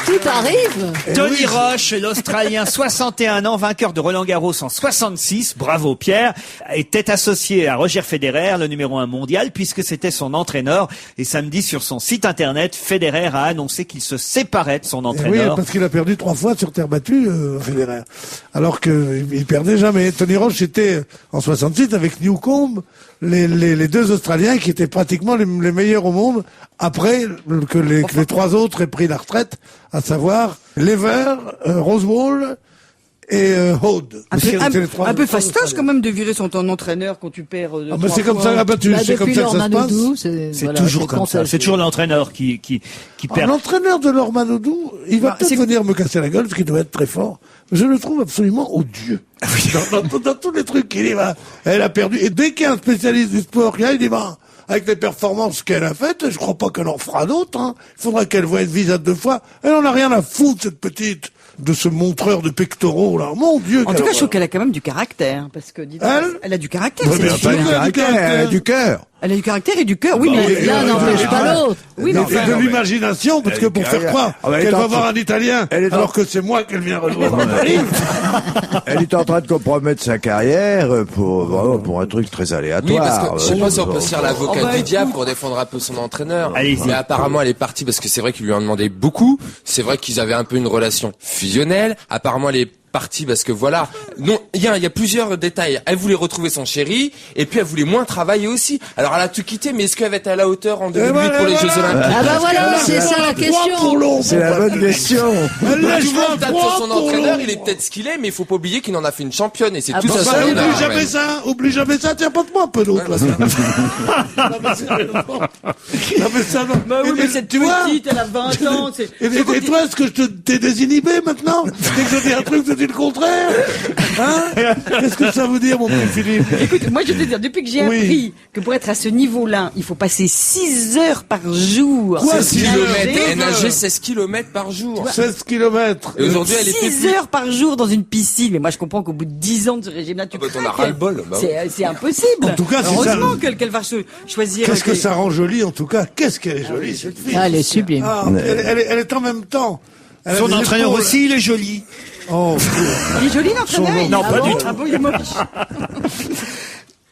Tout arrive. Tony Roche, l'Australien, 61 ans, vainqueur de Roland-Garros en 66, bravo Pierre, était associé à Roger Federer, le numéro 1 mondial, puisque c'était son entraîneur. Et samedi, sur son site internet, Federer a annoncé qu'il se séparait de son Oui, entraîneur. parce qu'il a perdu 3 fois sur terre battue, Federer. Alors qu'il perdait jamais. Tony Roche était en 66 avec Newcombe, les deux Australiens qui étaient pratiquement les meilleurs au monde après que les 3 autres aient pris la retraite, à savoir Lever, Rosewall et Hode. Un peu fastoche quand même de virer son entraîneur quand tu perds. Ah bah c'est comme ça, c'est comme ça que ça se passe. C'est toujours comme ça. C'est toujours l'entraîneur qui perd. L'entraîneur de Laure Manodou, il va peut-être venir me casser la gueule parce qu'il doit être très fort. Je le trouve absolument odieux. Dans tous les trucs qu'il dit, elle a perdu. Et dès qu'il y a un spécialiste du sport, il dit, avec les performances qu'elle a faites, je crois pas qu'elle en fera d'autres, hein. Il faudra qu'elle voie une visa 2 fois. Elle en a rien à foutre, cette petite, de ce montreur de pectoraux, là. Mon Dieu. En tout cas, je trouve qu'elle a quand même du caractère, parce que, elle a du caractère. Elle a du cœur. Elle a du caractère et du cœur, oui, mais l'un n'empêche pas l'autre. Oui, mais et de l'imagination, parce que pour faire croire qu'elle va voir un Italien, alors que c'est moi qu'elle vient rejoindre en Paris. Elle est en train de compromettre sa carrière pour un truc très aléatoire. Oui, parce que je sais pas si on peut se faire l'avocat du diable pour défendre un peu son entraîneur. Allez-y. Mais apparemment, elle est partie parce que c'est vrai qu'il lui en demandait beaucoup. C'est vrai qu'ils avaient un peu une relation fusionnelle. Apparemment, elle est partie parce que voilà. Non, il y a plusieurs détails. Elle voulait retrouver son chéri et puis elle voulait moins travailler aussi. Alors elle a tout quitté, mais est-ce qu'elle va être à la hauteur en 2008 pour les Jeux Olympiques? Ah bah voilà, c'est ça la question. C'est la bonne question. Tout le monde tape sur son entraîneur, il est peut-être ce qu'il est, mais il faut pas oublier qu'il en a fait une championne et c'est tout ça. Oublie jamais ça, tiens, porte-moi un peu d'autre, là. Non, mais ça, non. Bah oui, mais cette petite, elle a 20 ans, Et toi, est-ce que t'es désinhibé maintenant? Dès que je dis un truc, tu dis le contraire? Hein? Qu'est-ce que ça veut dire, mon petit Philippe? Écoute, moi je vais te dire, depuis que j'ai appris que pour être à ce niveau-là, il faut passer 6 heures par jour. Quoi, 16 km, elle nageait 16 km par jour. 16 kilomètres. Et aujourd'hui, elle était 6 heures par jour dans une piscine. Mais moi je comprends qu'au bout de 10 ans de ce régime-là, tu t'en as craques. ras le bol. C'est impossible. En tout cas, c'est heureusement ça. qu'elle va choisir. Qu'est-ce que ça rend joli, en tout cas? Qu'est-ce qu'elle est jolie, cette fille? Ah, elle est sublime. Ah, elle est en même temps. Elle a Son des entraîneur épaules. aussi, il est joli. Oh, Il est joli l'entraîneur. Non, pas du tout. Ah bon, il est moche.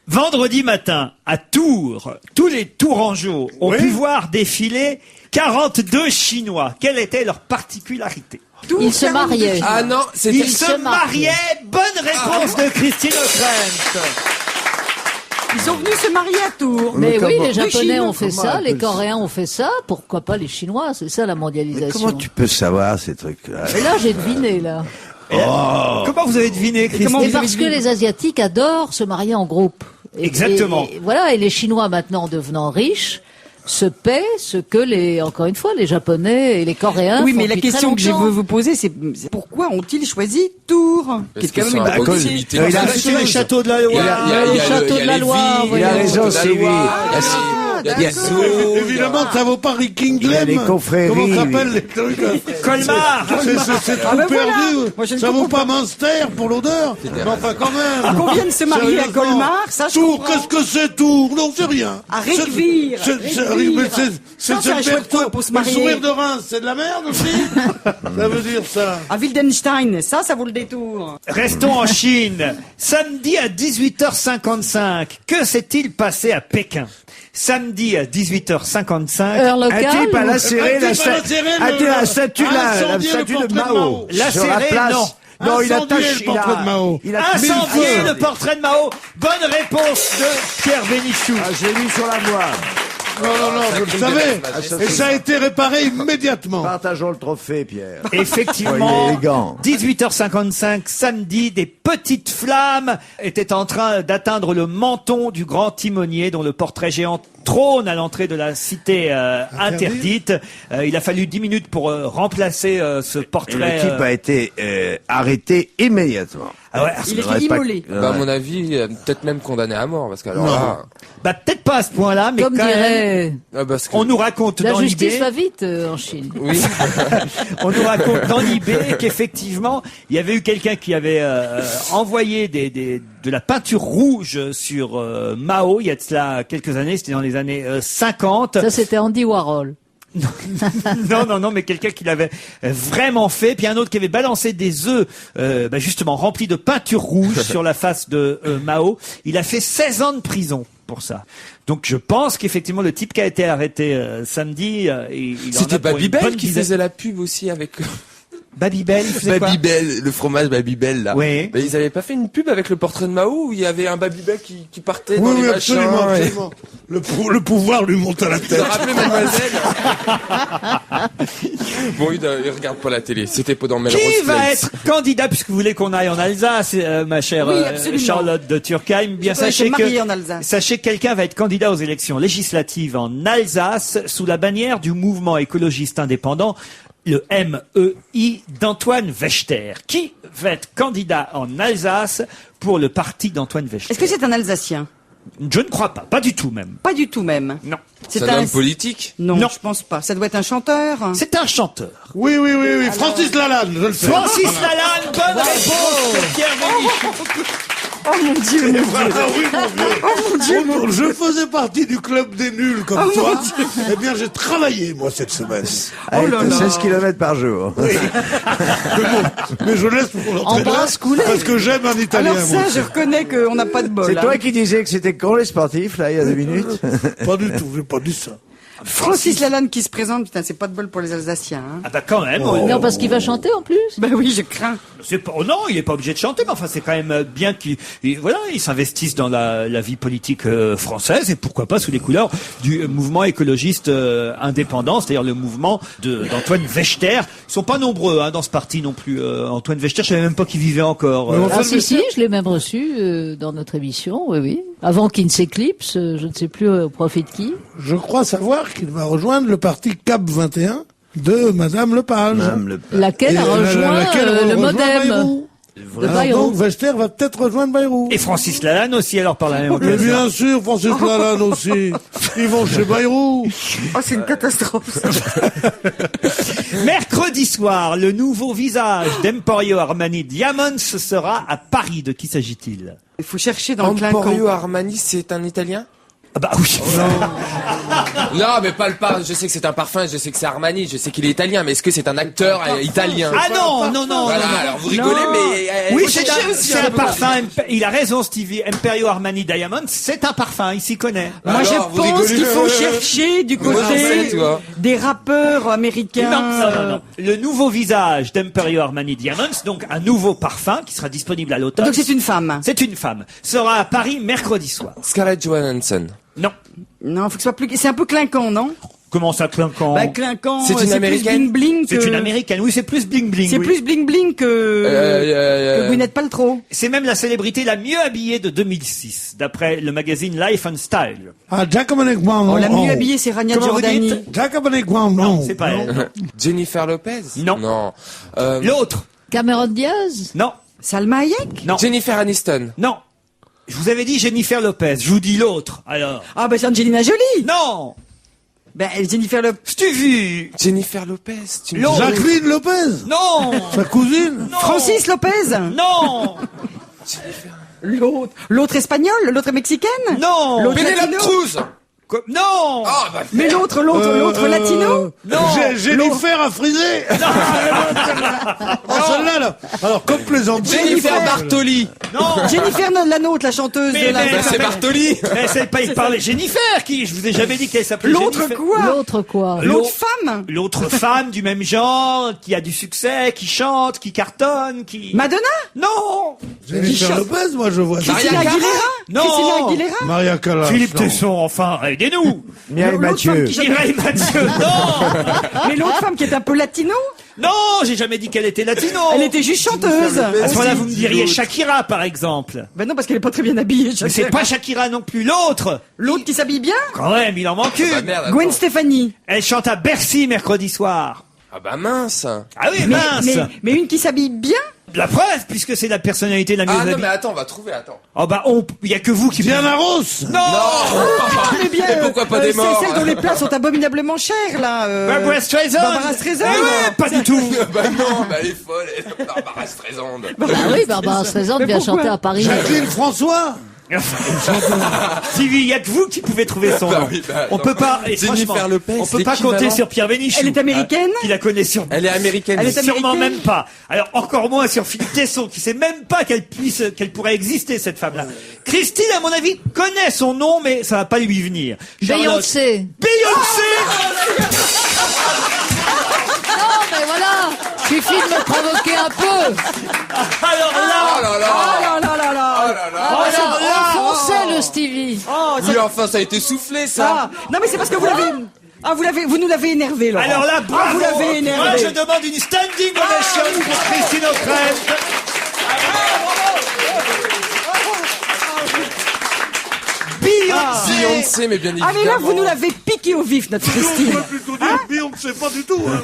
Vendredi matin, à Tours, tous les Tourangeaux ont pu voir défiler 42 Chinois. Quelle était leur particularité? Ils se mariaient. Ah non, c'était Ils se mariaient. Bonne réponse de Christine O'Krent. Ils sont venus se marier à Tours. Mais oui, les Les Japonais Chinois, ont fait comment ça, elle les peut- Coréens ont fait ça, pourquoi pas les Chinois? C'est ça la mondialisation. Comment tu peux savoir ces trucs-là? Et là, j'ai deviné, là. Comment vous avez deviné, Christine? comment Et vous parce avez que deviné les Asiatiques adorent se marier en groupe. Exactement. Et voilà, et les Chinois maintenant devenant riches se paient ce que encore une fois, les Japonais et les Coréens Oui, font mais la depuis très question que je longtemps. veux vous poser, c'est pourquoi ont-ils choisi Tours? Parce Qui est quand que même c'est une un bonne peu idée. limité. Il a C'est les châteaux de la Loire. le château de la Loire, Il a raison, la Sylvie. Loire, il y a des zoos, Évidemment, ça vaut pas Rick Il y a les confréries, Comment ça s'appelle oui. les trucs? Colmar. C'est trop ben voilà. perdu. Moi, je ne Ça vaut comprends pas Munster pour l'odeur. Mais enfin, quand même. Qu'on vienne se marier à Sérieusement. Colmar, ça je Tours, comprends. qu'est-ce que c'est Tours? Non, c'est rien. À Réquevire, C'est Ça, c'est un chouette coin pour se marier. Le sourire de Reims, c'est de la merde aussi? Ça veut dire ça. À Wildenstein, ça vaut le détour. Restons en Chine. Samedi à 18h55, que s'est-il passé à Pékin? Samedi à 18h55, Heure locale. Un type a ou- lacéré la statue incendié de le portrait de Mao. Mao. La Sur la serrée, place. non. Non, il a Incendié taché le portrait de Mao. Il a Incendié mille le feux. portrait de Mao. Bonne réponse de Pierre Bénichou. Ah, j'ai lu sur la voie. Non, je le savais. Et ça a été réparé immédiatement. Partageons le trophée, Pierre. Effectivement, Soyez élégant. 18h55, samedi, des petites flammes étaient en train d'atteindre le menton du grand timonier dont le portrait géant trône à l'entrée de la cité interdite. Il a fallu 10 minutes pour remplacer ce Et portrait. le type a été arrêté immédiatement. Ah ouais, Il faudrait est pas- immolé. Bah, à mon avis, peut-être même condamné à mort, parce qu'alors Non. là, bah peut-être pas à ce point-là, mais Comme quand même, dirait, parce que, on nous raconte la dans justice l'idée. va vite en Chine. oui. On nous raconte dans l'IB qu'effectivement, il y avait eu quelqu'un qui avait envoyé de la peinture rouge sur Mao, il y a de cela quelques années, c'était dans les années 50. Ça, c'était Andy Warhol. Non, mais quelqu'un qui l'avait vraiment fait. Puis un autre qui avait balancé des œufs, justement, remplis de peinture rouge sur la face de Mao. Il a fait 16 ans de prison pour ça. Donc je pense qu'effectivement, le type qui a été arrêté samedi, il en a C'était pour une Babybel bonne qui dizaine. faisait la pub aussi avec Babybel, il faisait quoi? Babybel, le fromage Babybel là. Oui. Mais ils avaient pas fait une pub avec le portrait de Mao où il y avait un Babybel qui partait dans Oui, les oui, machins. absolument, et- absolument. Le pouvoir lui monte à la Vous tête. vous rappelez, mademoiselle? Bon, il regarde pas la télé. C'était pas dans Melrose Qui va Place. être candidat, puisque vous voulez qu'on aille en Alsace, ma chère Oui, absolument. Charlotte de Turckheim, bien Je voudrais sachez se marier en Alsace. sachez que quelqu'un va être candidat aux élections législatives en Alsace sous la bannière du mouvement écologiste indépendant, le MEI d'Antoine Wechter. Qui va être candidat en Alsace pour le parti d'Antoine Wechter? Est-ce que c'est un Alsacien? Je ne crois pas, pas du tout même. Pas du tout même. Non. C'est un homme politique? Non, Non. je pense pas. Ça doit être un chanteur. C'est un chanteur. Oui, oui, oui, oui. Francis Lalanne, je le sais. Francis Lalanne, bonne réponse de Pierre Bénichou. Oh mon Dieu, mon Voilà, oui, mon vieux. Je faisais partie du club des nuls comme toi. Eh bien, j'ai travaillé, moi, cette semaine. Avec là là. 16 km par jour. Mais je laisse pour l'entraîneur. Embrasse couler. Parce que j'aime un Italien, Alors moi. ça, je reconnais qu'on n'a pas de bol. C'est hein. toi qui disais que c'était con les sportifs, là, il y a 2 minutes. Pas du tout, j'ai pas dit ça. Francis Lalanne qui se présente, putain, c'est pas de bol pour les Alsaciens. Hein. Ah bah quand même. Non, parce qu'il va chanter en plus. Ben oui, je crains. C'est pas, oh non, il est pas obligé de chanter, mais enfin c'est quand même bien qu'il s'investisse dans la vie politique française et pourquoi pas sous les couleurs du mouvement écologiste indépendant, c'est-à-dire le mouvement d'Antoine Wechter. Ils sont pas nombreux dans ce parti non plus. Antoine Wechter, je savais même pas qu'il vivait encore. Mais Ah si, je l'ai même reçu dans notre émission, oui. Avant qu'il ne s'éclipse, je ne sais plus au profit de qui. Je crois savoir qu'il va rejoindre le parti CAP 21 de Madame Lepage. Laquelle a rejoint le modem Bayrou. de Alors Bayrou. donc, Wechter va peut-être rejoindre Bayrou. Et Francis Lalanne aussi, alors par la même Mais occasion. bien sûr, Francis Lalanne aussi. Ils vont chez Bayrou. Oh, c'est une catastrophe. ça. Mercredi soir, le nouveau visage d'Emporio Armani Diamonds sera à Paris. De qui s'agit-il? Il faut chercher dans le clinquant. Emporio Armani, c'est un Italien? Ah bah oui. Non, mais pas le parfum. Je sais que c'est un parfum, je sais que c'est Armani, je sais qu'il est italien, mais est-ce que c'est un acteur italien? Ah non. Voilà, alors vous rigolez, Non. mais Oui, faut c'est chercher aussi un peu. parfum. Il a raison, Stevie. Emporio Armani Diamonds, c'est un parfum. Il s'y connaît. Moi, Alors, je vous pense rigolez. qu'il faut chercher du Moi, j'en sais, côté tu vois. des rappeurs américains. Non. Le nouveau visage d'Emporio Armani Diamonds, donc un nouveau parfum qui sera disponible à l'automne. Donc c'est une femme. C'est une femme. Sera à Paris mercredi soir. Scarlett Johansson. Non. Non, faut que ce soit plus. C'est un peu clinquant, non? Comment ça, clinquant? Bah, clinquant. C'est une plus américaine? bling bling. C'est une américaine. Oui, c'est plus bling bling. C'est oui. plus bling bling que Gwyneth Paltrow. C'est même la célébrité la mieux habillée de 2006, d'après le magazine Life and Style. Ah, Giacomo Guan, Oh, la non. mieux habillée, c'est Rania Comment vous Giordani. dites Giacomo Guan, non. C'est pas elle. Jennifer Lopez? Non. Non. L'autre. Cameron Diaz. Non. Salma Hayek. Non. Jennifer Aniston. Non. Je vous avais dit Jennifer Lopez. Je vous dis l'autre. Alors. Ah, bah c'est Angelina Jolie. Non. Ben, Jennifer Lopez. Tu vu? Jennifer Lopez. Tu me L'autre. dis- Jacqueline Lopez. Non. Sa cousine. Non. Francis Lopez. Non. L'autre espagnol, l'autre mexicaine. Non. L'autre Penelope latino. Cruz. Non. Ah, bah, Mais l'autre latino. Non. Jennifer a frisé. Ah, celle-là, là. Alors, comme plaisanterie. Jennifer Bartoli. Non. Jennifer, la nôtre, la chanteuse Mais- de la. mais- Bah, c'est Bartoli. Mais c'est pas il parlait Jennifer qui. Je vous ai jamais dit qu'elle s'appelait L'autre Jennifer. quoi? L'autre quoi? L'autre femme. L'autre femme du même genre, qui a du succès, qui chante, qui cartonne, qui... Madonna. Non. Jennifer Lopez, moi, je vois ça. Maria Christina Carey. Aguilera. Non. Christina Aguilera. Maria Callas. Philippe non. Tesson, enfin, aidez-nous. Mireille L'autre femme Mathieu. qui chante- Mireille Mathieu, non. Mais l'autre femme qui est un peu latino. Non, j'ai jamais dit qu'elle était latino. Elle était juste chanteuse. À ce moment-là, vous me diriez Shakira, par exemple. Ben non, parce qu'elle est pas très bien habillée. Mais c'est pas Shakira non plus, l'autre. L'autre qui s'habille bien. Quand même, il en manque Bah une. merde, Gwen attends. Stefani. Elle chante à Bercy mercredi soir. Ah bah mince. Ah oui, mince. Mais une qui s'habille bien. La preuve, puisque c'est la personnalité la mieux Ah non habillée. mais attends, on va trouver, attends. Oh bah, il y a que vous qui... Diana Ross. Non, Mais bien. Et pourquoi pas des morts C'est celle dont les plats sont abominablement chers, là. Barbara Streisand. Barbara Streisand. Eh ouais, pas du tout. Bah non, bah elle est folle, elle est Barbara Streisand. Ah oui, Barbara Streisand Mais vient pourquoi chanter à Paris. Jacqueline François. Stevie, il y a que vous qui pouvez trouver son Bah nom. oui, bah On attends. peut pas, et Jennifer franchement, Lopez, on peut pas l'équivalent. compter sur Pierre Bénichou. Elle est américaine. Qui la connaît sur... Elle est américaine. Elle est Sûrement américaine. même pas. Alors encore moins sur Philippe Tesson, qui sait même pas qu'elle pourrait exister, cette femme-là. Christine, à mon avis, connaît son nom, mais ça va pas lui venir. Charlotte. Beyoncé. Beyoncé. Non, mais voilà. Suffit de me provoquer un peu. Alors là, Oh là là. Oh là là là là. Oh là là. Ah, c'est alors là, enfoncé, le Stevie. Oh, Oui, enfin ça a été soufflé ça. Ah, non mais c'est parce que vous l'avez. Ah, vous nous l'avez énervé, Laurent. alors là, Ah, bravo. vous l'avez énervé. Moi, je demande une standing ovation pour Christine O'Krent. Beyoncé, mais bien évidemment. Ah mais là, vous nous l'avez piqué au vif, notre On Christine. peut plutôt dire Beyoncé, pas du tout. Hein.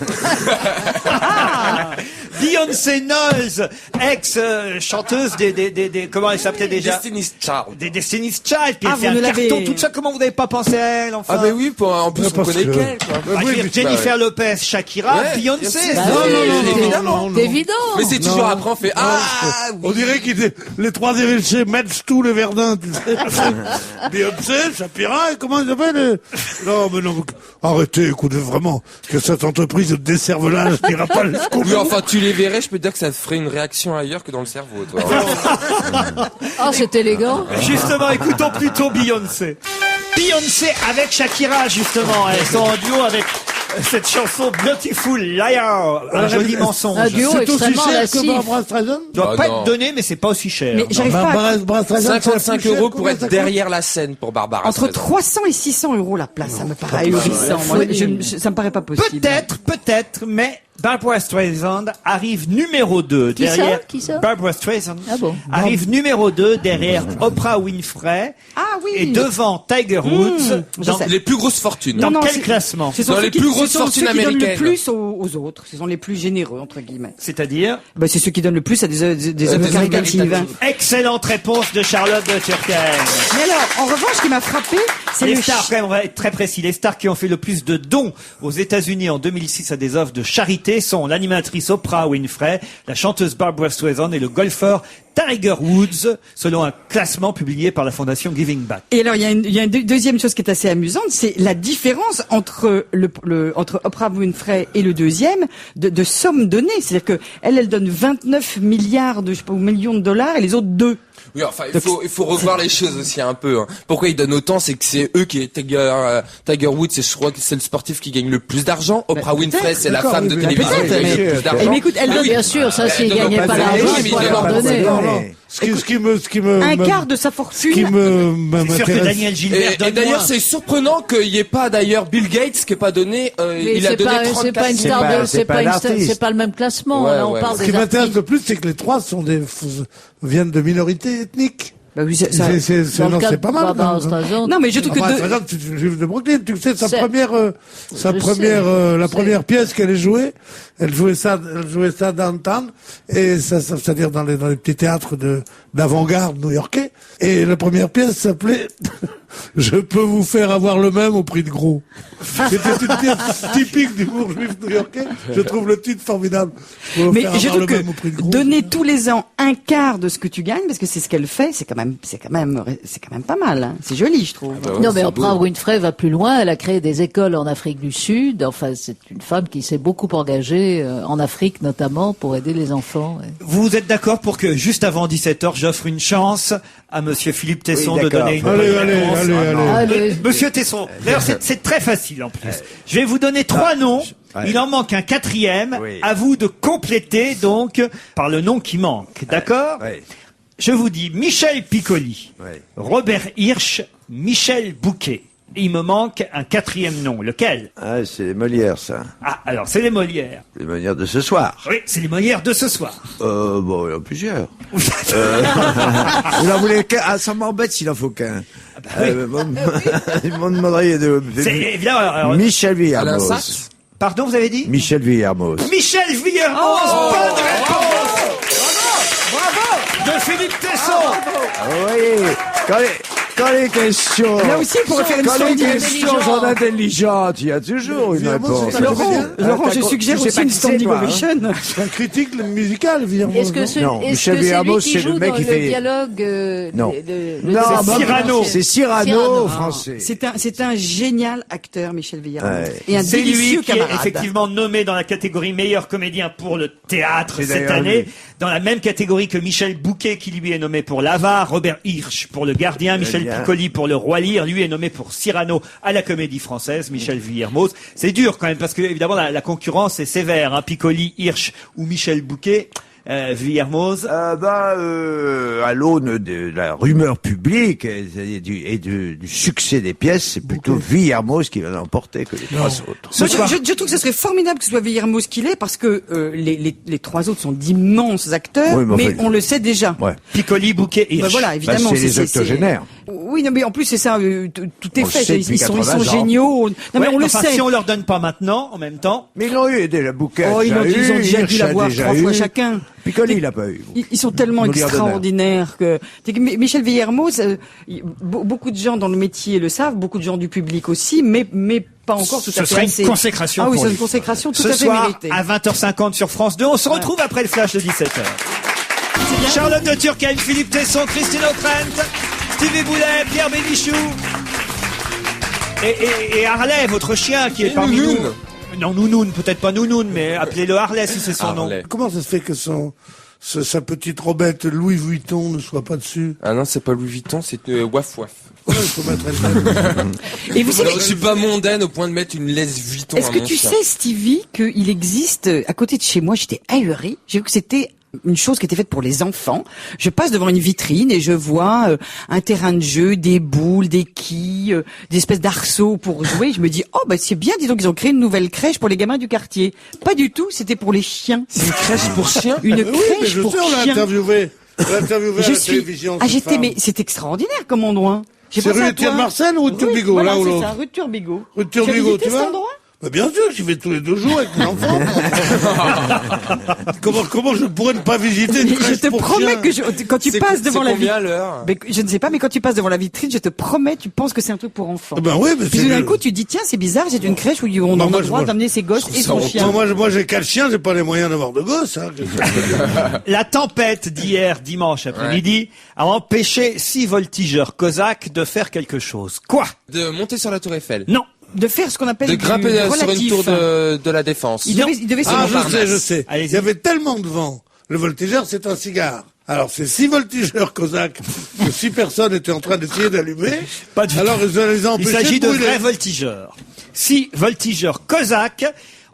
Beyoncé Knowles, ex-chanteuse des comment elle s'appelait déjà? Destiny's Child. Des Destiny's Child, qui Ah, a fait vous un nous l'avez- carton, tout ça, comment vous n'avez pas pensé à elle, enfin? Ah bah oui, en plus on parce connaît que- qu'elle quoi. Ah, je veux dire, Jennifer Lopez, Shakira, Ouais, Beyoncé. Beyoncé. Bah Non, oui, non, non, évidemment. non. C'est évident. Mais c'est toujours Non. après on fait ah On dirait qu'ils les trois évêchés matchent tous les Verdun, tu sais. Beyoncé, Shapira, et comment ils s'appellent Non, mais non, arrêtez, écoutez, vraiment, que cette entreprise de desservelage n'ira pas jusqu'au oui, bout. enfin tu les verrais, je peux te dire que ça te ferait une réaction ailleurs que dans le cerveau toi. Oh, c'est élégant. Justement, écoutons plutôt Beyoncé. Beyoncé avec Shakira, justement. Elles sont en duo avec cette chanson Beautiful Liar, un joli mensonge. Un duo C'est aussi extrêmement cher que lascif. Barbara Streisand Doit Ah pas non. être donné, mais c'est pas aussi cher. Mais j'arrive pas à... Barbara Streisand, c'est la 55 plus chère, € pour combien être ça coûte derrière la scène pour Barbara Entre Streisand. 300 et 600 euros la place, ça me paraît ahurissant. Moi, ça me paraît pas possible. Peut-être, mais Barbara Streisand arrive numéro 2 Qui ça derrière. Qui ça Barbara Streisand Ah bon. arrive numéro 2 derrière Oprah Winfrey Ah oui. et devant Tiger Woods. je Dans, sais. Les plus grosses fortunes. dans Non, quel c'est- classement? Ce sont Dans ceux les qui- plus ce grosses sont fortunes ceux qui donnent le américaines. plus aux autres. Ce sont les plus généreux, entre guillemets. C'est-à-dire Ben, c'est ceux qui donnent le plus à des œuvres des caritatives. caritatives. excellente réponse de Charlotte de Turckheim. Mais alors, en revanche, ce qui m'a frappé, c'est Les le stars, quand même, on va être très précis, les stars qui ont fait le plus de dons aux États-Unis en 2006 à des œuvres de charité sont l'animatrice Oprah Winfrey, la chanteuse Barbara Streisand et le golfeur Tiger Woods, selon un classement publié par la fondation Giving Back. Et alors, il y a une deuxième chose qui est assez amusante, c'est la différence entre entre Oprah Winfrey et le deuxième de sommes données. C'est-à-dire que elle donne 29 milliards de, je sais pas, ou millions de dollars et les autres 2. Oui, enfin, il faut revoir les choses aussi un peu. Hein. Pourquoi ils donnent autant, c'est que c'est eux qui Tiger Woods, je crois que c'est le sportif qui gagne le plus d'argent. Oprah Winfrey, c'est la d'accord, femme de oui, télévision qui peut-être, gagne le mais- plus d'argent. Eh, mais écoute, elle Ah donne- oui. Bien sûr, ça, s'ils Elle gagnaient doit pas donner, l'argent, mais il ils faut donnent leur pas donner. Non, non. Ce qui me Un quart de sa ce qui fortune. C'est sûr que m'intéresse. Daniel Gilbert Et donne d'ailleurs, moins. c'est surprenant qu'il n'y ait pas d'ailleurs Bill Gates qui n'ait pas donné. Mais Il a c'est donné pas, 34. c'est pas une C'est star pas- de, c'est c'est pas pas une un star- artiste. c'est pas le même classement. Ouais, Là, on ouais. parle Ce qui des m'intéresse artistes. le plus, c'est que les trois viennent de minorités ethniques. Bah oui, ça- Dans le Non, cas c'est de pas mal. Barbara non. Streisand. Non, mais je trouve que Barbara deux- Streisand, c'est une juive de Brooklyn. Tu sais, C'est- la première pièce qu'elle ait jouée, elle jouait ça downtown, et c'est-à-dire dans les petits théâtres d'avant-garde new-yorkais. Et la première pièce s'appelait Je peux vous faire avoir le même au prix de gros. C'était une pièce typique du bourg juif new-yorkais. Je trouve le titre formidable. Je peux vous Mais faire je avoir trouve le même au prix de que gros. donner tous les ans un quart de ce que tu gagnes, parce que c'est ce qu'elle fait, c'est quand même pas mal. Hein. C'est joli, je trouve. Non, mais Oprah Winfrey va plus loin. Elle a créé des écoles en Afrique du Sud. Enfin, c'est une femme qui s'est beaucoup engagée en Afrique, notamment, pour aider les enfants. Vous êtes d'accord pour que, juste avant 17h, j'offre une chance à monsieur Philippe Tesson Oui, de d'accord. donner une Allez, bonne allez, réponse? allez, allez. Allez. Monsieur Tesson, d'ailleurs c'est très facile en plus. Je vais vous donner 3 noms. ouais. Il en manque un 4e. Oui. À vous de compléter donc par le nom qui manque. D'accord? Ouais. Je vous dis Michel Piccoli, Ouais. Robert Hirsch, Michel Bouquet. il me manque un quatrième nom. Lequel? Ah, c'est les Molières, ça. Ah, alors c'est les Molières. Les Molières de ce soir. Oui, c'est les Molières de ce soir. Bon, il y en a plusieurs. Vous en voulez qu'un? Ah, ça m'embête s'il en faut qu'un. oui. Il m'en demanderait de... C'est évidemment. alors, Michel Alain Villermoz. Sachs. Pardon, vous avez dit? Michel Villermoz. Michel Villermoz. Bonne réponse. Bravo. De Philippe Tesson. Oui, quand les questions... Là aussi, il pourrait faire une Quand les standing questions sont intelligentes, il y a toujours une Villermoz, réponse. c'est un comédien. Laurent, je suggère aussi une standing ovation. C'est un critique musical, Villermoz. Est-ce que non c'est Non, est-ce Michel que c'est lui Villermoz, qui c'est le joue mec dans qui le fait- dialogue Non. le Non, dialogue Cyrano. C'est Cyrano, français. C'est un génial acteur, Michel Villermoz. Ouais. Et un C'est délicieux lui qui est camarade. effectivement nommé dans la catégorie meilleur comédien pour le théâtre C'est cette d'ailleurs année, lui. dans la même catégorie que Michel Bouquet qui lui est nommé pour l'Avare, Robert Hirsch pour le Gardien, Michel bien. Piccoli pour le Roi Lear, lui est nommé pour Cyrano à la Comédie Française, Michel Villermoz. C'est dur quand même parce que évidemment la concurrence est sévère, hein. Piccoli, Hirsch ou Michel Bouquet. Villermoz. À l'aune de la rumeur publique et du succès des pièces, c'est plutôt Villermoz qui va l'emporter que les trois autres. Moi, je trouve que ce serait formidable que ce soit Villermoz qu'il est, parce que les trois autres sont d'immenses acteurs, Oui, mais mais enfin, on le sait déjà. Ouais. Piccoli, Bouquet, Hirsch. Ben voilà, évidemment. c'est les octogénaires. Oui, non, mais en plus c'est ça, tout est On le fait. sait Ils depuis sont 80 ans. géniaux. Non, mais Ouais, on le enfin, sait. si on leur donne pas maintenant, en même temps. Mais ils l'ont eu déjà, Bouquet. Oh, ils ont déjà dû l'avoir 3 fois chacun. Piccoli, il l'a pas eu. Ils sont tellement Molière extraordinaires que Michel Villermoz, beaucoup de gens dans le métier le savent, beaucoup de gens du public aussi, mais pas encore tout à fait. Ce serait assez. une consécration. Ah oui, pour c'est lui. une consécration tout Ce à fait soir, méritée. à 20h50 sur France 2, on se retrouve après le flash de 17h. Charlotte de Turckheim, Philippe Tesson, Christine O'Krent, Stevie Boulet, Pierre Bénichou. Et Harley, votre chien qui est parmi nous. Nounoun. Non, Nounoun, peut-être pas Nounoun, mais appelez-le Harley si c'est son nom. Harley. Comment ça se fait que sa petite robette Louis Vuitton ne soit pas dessus? Ah non, c'est pas Louis Vuitton, c'est Waf Waf. Ouais, il faut mettre elle. Et vous savez, Alors, je suis pas mondaine au point de mettre une laisse Vuitton est-ce à que mon tu chien. sais, Stevie, qu'il existe à côté de chez moi, j'étais ahurie. J'ai vu que c'était une chose qui était faite pour les enfants. Je passe devant une vitrine et je vois un terrain de jeu, des boules, des quilles, des espèces d'arceaux pour jouer. Je me dis, oh bah c'est bien, dis donc ils ont créé une nouvelle crèche pour les gamins du quartier. Pas du tout, c'était pour les chiens. C'est une crèche pour chiens? Une Oui, mais crèche je pour sais, on l'a chiens. interviewé. On l'a interviewé à Je la suis. télévision. Ah cette j'étais, femme. mais c'est extraordinaire comme endroit. J'ai C'est pensé rue à Étienne toi. Marcel ou rue de Turbigo, voilà, là ou c'est l'autre? ça, rue de Turbigo. Rue de Tu as Turbigo, visité tu cet vois? endroit? Bah bien sûr, j'y vais tous les 2 jours avec mes enfants. comment je pourrais ne pas visiter une Je crèche te pour promets chiens? que quand tu passes devant la combien à vitrine, l'heure? je ne sais pas, mais quand tu passes devant la vitrine, je te promets, tu penses que c'est un truc pour enfants. Ah ben oui, mais Puis c'est tout d'un le- coup, tu dis tiens, c'est bizarre, c'est une crèche où on Non, a moi, le droit je- d'amener ses gosses et son ça chien. Moi, j'ai 4 chiens, j'ai pas les moyens d'avoir de gosses. Hein. La tempête d'hier dimanche après-midi a empêché 6 voltigeurs cosaques de faire quelque chose. Quoi? De monter sur la tour Eiffel. Non. De faire ce qu'on appelle De du grimper sur une relatif. tour de la Défense. Il devait se Ah, Montparnasse. je sais. Allez-y. Il y avait tellement de vent. Le voltigeur, c'est un cigare. Alors, c'est 6 voltigeurs cosaques que 6 personnes étaient en train d'essayer d'allumer. Pas du Alors, tout. ils les ont Il empêchés s'agit de brûler. vrais voltigeurs. 6 voltigeurs cosaques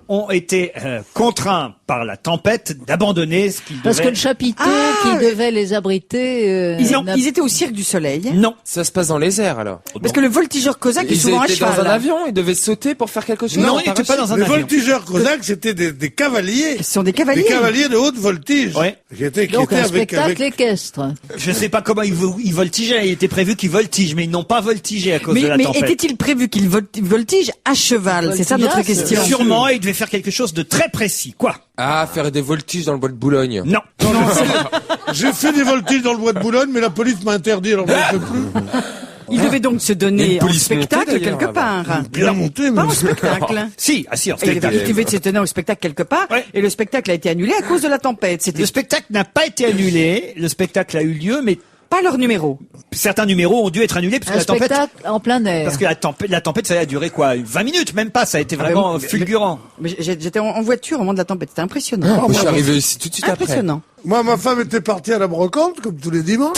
ont été contraints par la tempête d'abandonner ce qu'ils Parce que devaient... le chapiteau Ah, qui oui. devait les abriter... Ils étaient au Cirque du Soleil. Non. Ça se passe dans les airs, alors. Parce que le voltigeur cosaque est Ils souvent à étaient dans cheval. un avion, ils devaient sauter pour faire quelque chose. Non, en ils n'étaient pas parachute. dans un Les avion. voltigeurs cosaques, c'était des cavaliers. Ce sont des cavaliers. Des cavaliers de haute voltige. Ouais. Qui étaient Donc un avec, spectacle équestre. Je ne sais pas comment ils voltigeaient. Il était prévu qu'ils voltigent, mais ils n'ont pas voltigé à cause de la Mais tempête. était-il prévu qu'il voltige à cheval? C'est ça notre Voltigeasse. question. Sûrement, ils devaient faire quelque chose de très précis. Quoi? Ah, faire des voltiges dans le bois de Boulogne. Non. J'ai fait des voltiges dans le bois de Boulogne, mais la police m'a interdit, alors je ne peux plus. Il devait donc se Il y a donner une en police montée, spectacle d'ailleurs, quelque part. Bien monté, mais... Pas en spectacle. Si, en Et il spectacle. devait se tenir au spectacle quelque part, Ouais. et le spectacle a été annulé à cause de la tempête. C'était Le spectacle n'a pas été annulé. Le spectacle a eu lieu, mais pas leur numéro. certains numéros ont dû être annulés parce que Un la tempête... spectacle en plein air. Parce que la tempête, ça a duré quoi? 20 minutes, même pas. Ça a été vraiment mais- fulgurant. Mais j'étais en voiture au moment de la tempête. C'était impressionnant. Moi, je suis arrivé ici tout de suite après. Impressionnant. Moi, ma femme était partie à la brocante, comme tous les dimanches.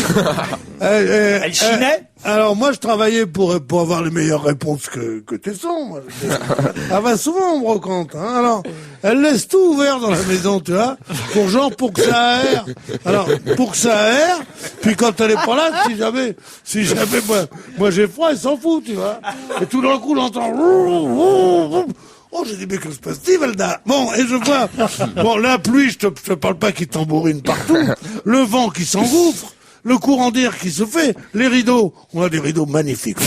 Elle chinait? Alors, moi, je travaillais pour avoir les meilleures réponses que Tesson. Moi. Elle va souvent en brocante, hein. Alors, elle laisse tout ouvert dans la maison, tu vois, pour que ça aère. Alors, pour que ça aère, puis quand elle est pas là, si jamais moi j'ai froid, elle s'en fout, tu vois. Et tout d'un coup, j'entends... Oh, j'ai dit, mais que se passe-t-il, Valda? Bon, et je vois, la pluie, je te parle pas qui tambourine partout, le vent qui s'engouffre, le courant d'air qui se fait, les rideaux, on a des rideaux magnifiques,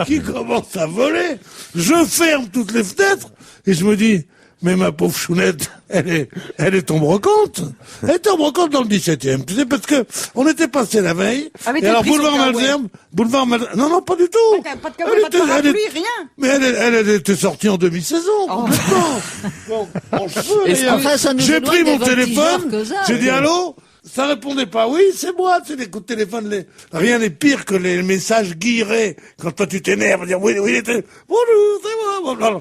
qui commencent à voler, je ferme toutes les fenêtres, et je me dis, mais ma pauvre chounette, elle est en brocante. Elle est en brocante dans le 17e. Tu sais, parce que on était passé la veille. Avec et alors, pris son boulevard Malesherbes, non, pas du tout. Pas de parapluie, rien. Mais elle était sortie en demi-saison, complètement. Bon, Enfin, ça nous j'ai éloigne pris des mon voltigeurs téléphone, cosaques. j'ai dit allô? Ça répondait pas, oui, c'est moi, c'est les coups de téléphone, rien n'est pire que les messages guillerés. Quand toi tu t'énerves, dire oui, il était, bonjour, c'est moi, bon.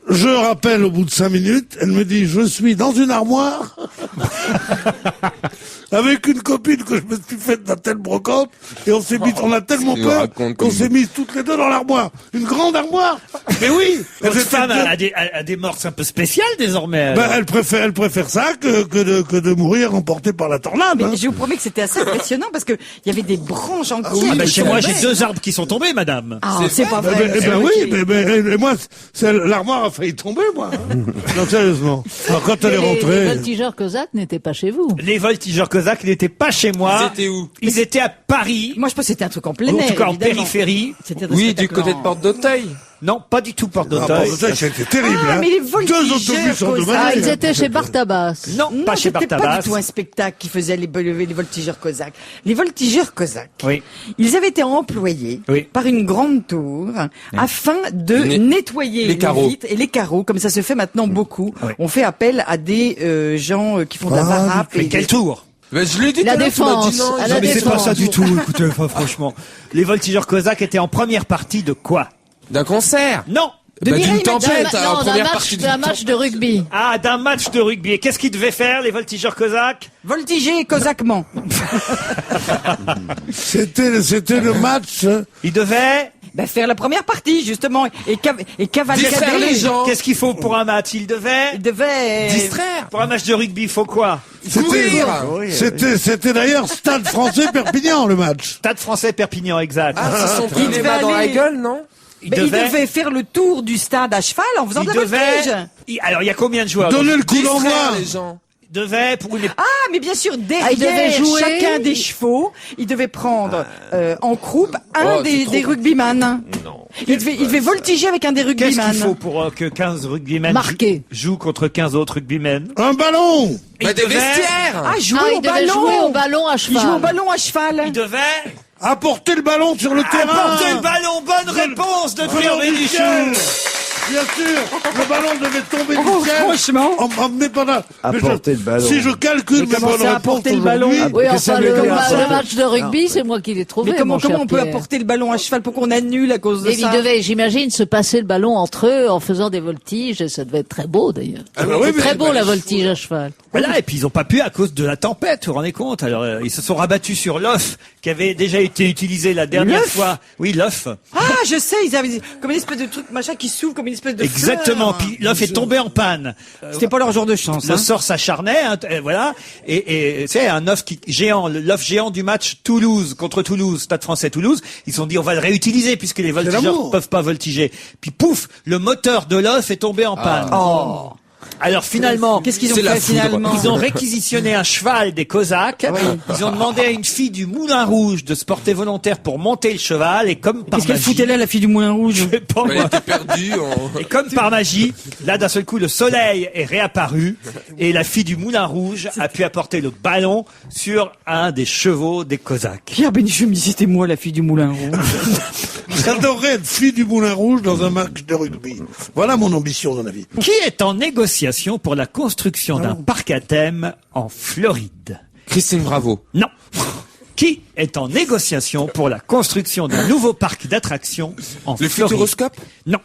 Je rappelle au bout de 5 minutes, elle me dit, je suis dans une armoire, avec une copine que je me suis faite d'un tel brocante, et on a tellement peur qu'on s'est mis toutes les deux dans l'armoire. Une grande armoire. Mais oui! Votre femme a des morts un peu spéciales désormais. Ben, elle préfère ça que de mourir emportée par la tornade. Mais hein. je vous promets que c'était assez impressionnant parce que il y avait des branches entières. Ah ben, qui chez moi, tombaient. j'ai 2 arbres qui sont tombés, madame. Ah, c'est pas vrai. Et moi, l'armoire a failli tomber, moi. Non, sérieusement. Alors, quand elle est Les rentrée. voltigeurs cosaques n'étaient pas chez vous. Les voltigeurs cosaques n'étaient pas chez moi. Ils étaient où? Ils étaient à Paris. Moi, je pense que c'était un truc en plein En air. tout cas, en évidemment. périphérie. C'était Oui, du côté de Porte d'Auteuil. Non, pas du tout Porte Ah, d'Auteuil. c'était terrible, Ah, hein. mais les 2 voltigeurs autobus endommagés. Ah, ils étaient chez Bartabas. Non, Non, pas chez c'était pas Bartabas. du tout un spectacle qui faisait les voltigeurs cosaques. Les voltigeurs cosaques, Oui. ils avaient été employés Oui. par une grande tour afin de nettoyer les carreaux. vitres et les carreaux, comme ça se fait maintenant beaucoup. Oui. On fait appel à des gens qui font de la varap. Mais et quel des- tour? Ben, je l'ai dit La tout à l'heure, tu m'as dit Défense. non, À ils la ont- Mais c'est pas Défense. ça du tout, écoutez, enfin, franchement. Les voltigeurs cosaques étaient en première partie de quoi? D'un concert. Non! Bah, d'une Mireille tempête, en Non, première partie d'un match de rugby. Ah, d'un match de rugby. Et qu'est-ce qu'ils devaient faire, les voltigeurs cosaques? Voltiger cosaquement. C'était le match. Ils devaient... Ben, faire la première partie, justement, et cavalcader. Distraire les gens. Qu'est-ce qu'il faut pour un match? Ils devaient... Ils devaient... Distraire. Pour un match de rugby, il faut quoi? C'était d'ailleurs Stade Français Perpignan, le match. Stade français Perpignan, exact. Ah, ils se sont pris Il les devait mains dans la aller- gueule, non? Ils Ben, il devaient... devait faire le tour du stade à cheval en faisant Ils de la devaient... voltige. Alors, il y a combien de joueurs? Donner le coup Distraire d'envoi. les gens. Ils devaient, pour une... Ah, mais bien sûr, il derrière devait jouer. chacun des chevaux, il devait prendre en croupe un Oh, c'est trop des rugbyman. Non. Il devait voltiger avec un des Qu'est-ce rugbyman. qu'il faut pour que 15 rugbymen Marquer. jouent contre 15 autres rugbymen? Un ballon. Ils Bah, des devaient- vestiaires. Ah, jouer Ah, au il devait ballon. jouer au ballon à Il joue au cheval. ballon à cheval. Ils devaient... Apporter le ballon sur le terrain. Apporter le ballon! Bonne réponse de Pierre Ballon Michel. Bénichou! Bien sûr, le ballon devait tomber Oh, du ciel. franchement. Emmené par là. Apporter le ballon. Si je calcule mes comment bonnes ça, réponses apporter le ballon aujourd'hui, Oui, Qu'est-ce que enfin, ça veut dire, ça le match de rugby, c'est moi qui l'ai trouvé. Mais comment mon cher on peut Pierre. apporter le ballon à cheval pour qu'on annule à cause de Mais ça? ils devaient, j'imagine, se passer le ballon entre eux en faisant des voltiges, et ça devait être très beau d'ailleurs. Ah bah oui, C'est mais- très beau la voltige à cheval. Voilà, et puis ils ont pas pu à cause de la tempête, vous vous rendez compte? Alors, ils se sont rabattus sur l'œuf qui avait déjà été utilisé la dernière L'œuf fois. Oui, l'œuf. Ah, je sais, ils avaient comme une espèce de truc machin qui s'ouvre comme une espèce de Exactement. fleur. Puis l'œuf est tombé en panne. C'était pas leur jour de chance. Le Hein. sort s'acharnait, hein, voilà. Et c'est un œuf géant, l'œuf géant du match Toulouse contre Toulouse, Stade Français Toulouse. Ils se sont dit on va le réutiliser puisque les voltigeurs l'amour. peuvent pas voltiger. Puis pouf, le moteur de l'œuf est tombé en panne. Oh. Alors finalement, Qu'est-ce qu'ils ont C'est la fait foudre. finalement? ils ont réquisitionné un cheval des Cosaques. Ils ont demandé à une fille du Moulin Rouge de se porter volontaire pour monter le cheval. Et comme par Qu'est-ce qu'elle magie, foutait là, la fille du Moulin Rouge? je sais pas Elle moi. était perdue en... Et comme par magie, là d'un seul coup, le soleil est réapparu et la fille du Moulin Rouge a pu apporter le ballon sur un des chevaux des Cosaques. Pierre Bénichou me dit c'était moi la fille du Moulin Rouge. j'adorerais être fille du Moulin Rouge dans un match de rugby. Voilà mon ambition dans la vie. Qui est en négociation pour la construction d'un parc à thème en Floride? Christine Bravo. Non. Qui est en négociation pour la construction d'un nouveau parc d'attractions en Le Floride? Futuroscope? Non.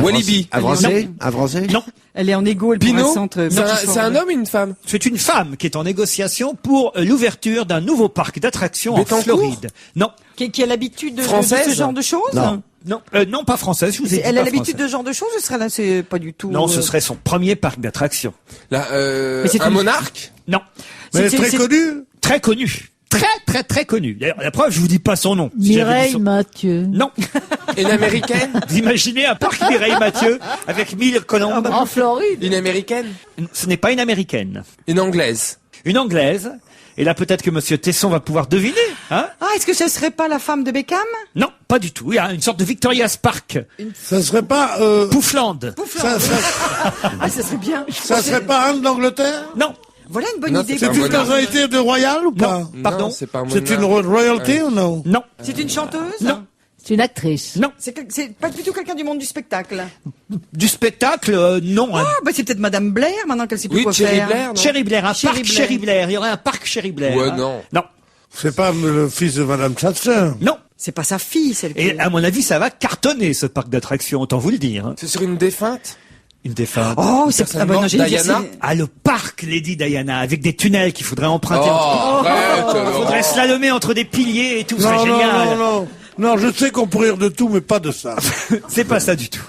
Walibi. Un Français? Un Français? Non. Elle est en égo, elle prend un Pinot. centre. C'est un homme ou une femme? C'est une femme qui est en négociation pour l'ouverture d'un nouveau parc d'attractions en Bettencourt Floride. Non. Qui a l'habitude de Française ce genre de choses? Non. Non, non, pas française, je vous ai dit Elle a pas l'habitude française. de ce genre de choses, ce serait là, c'est pas du tout. Non, ce serait son premier parc d'attractions. Là, Mais c'est un une- monarque? Non. Mais elle est C'est- très c'est- connue. Très connu. Très connu. D'ailleurs, la preuve, je vous dis pas son nom. Si j'avais dit Mireille son- Mathieu. Non. Une américaine? Vous imaginez un parc Mireille Mathieu avec 1000 colombes? En Floride. Une américaine? Ce n'est pas une américaine. Une anglaise? Une anglaise. Et là, peut-être que monsieur Tesson va pouvoir deviner, hein? Ah, est-ce que ce serait pas la femme de Beckham? Non, pas du tout. Il y a une sorte de Victoria's Park. Ça serait pas, Poufland. ça Ah, ça serait bien. ça serait pas Anne d'Angleterre? Non. Voilà une bonne Non, idée. c'est C'est un une monarque. personnalité de royale ou pas? Non. Pardon? Non, c'est pas un C'est une monarque. royauté ou non? Non. C'est une chanteuse? Non. C'est une actrice. Non. C'est pas du tout quelqu'un du monde du spectacle. Du spectacle, non. Ah, bah c'est peut-être Madame Blair, maintenant qu'elle sait plus Oui, quoi Cherry faire. Blair, non? Cherry Blair, un Cherry parc Blair. Cherry Blair. Il y aurait un parc Cherry Blair. Ouais, hein. non. Non. C'est pas le fils de Madame Thatcher. Non. C'est pas sa fille, celle qui... Et à mon avis, ça va cartonner, ce parc d'attractions, autant vous le dire. hein. C'est sur une défunte? Une défunte. Oh, c'est... Personne Ah bah non, morte, j'ai dit, Diana c'est- Ah, le parc Lady Diana, avec des tunnels qu'il faudrait emprunter. Oh, arrête, Il faudrait Laurent. slalomer entre des piliers et tout, ce serait Non, non, génial. non, non. Non, je sais qu'on pourrait rire de tout, mais pas de ça. C'est pas ça du tout.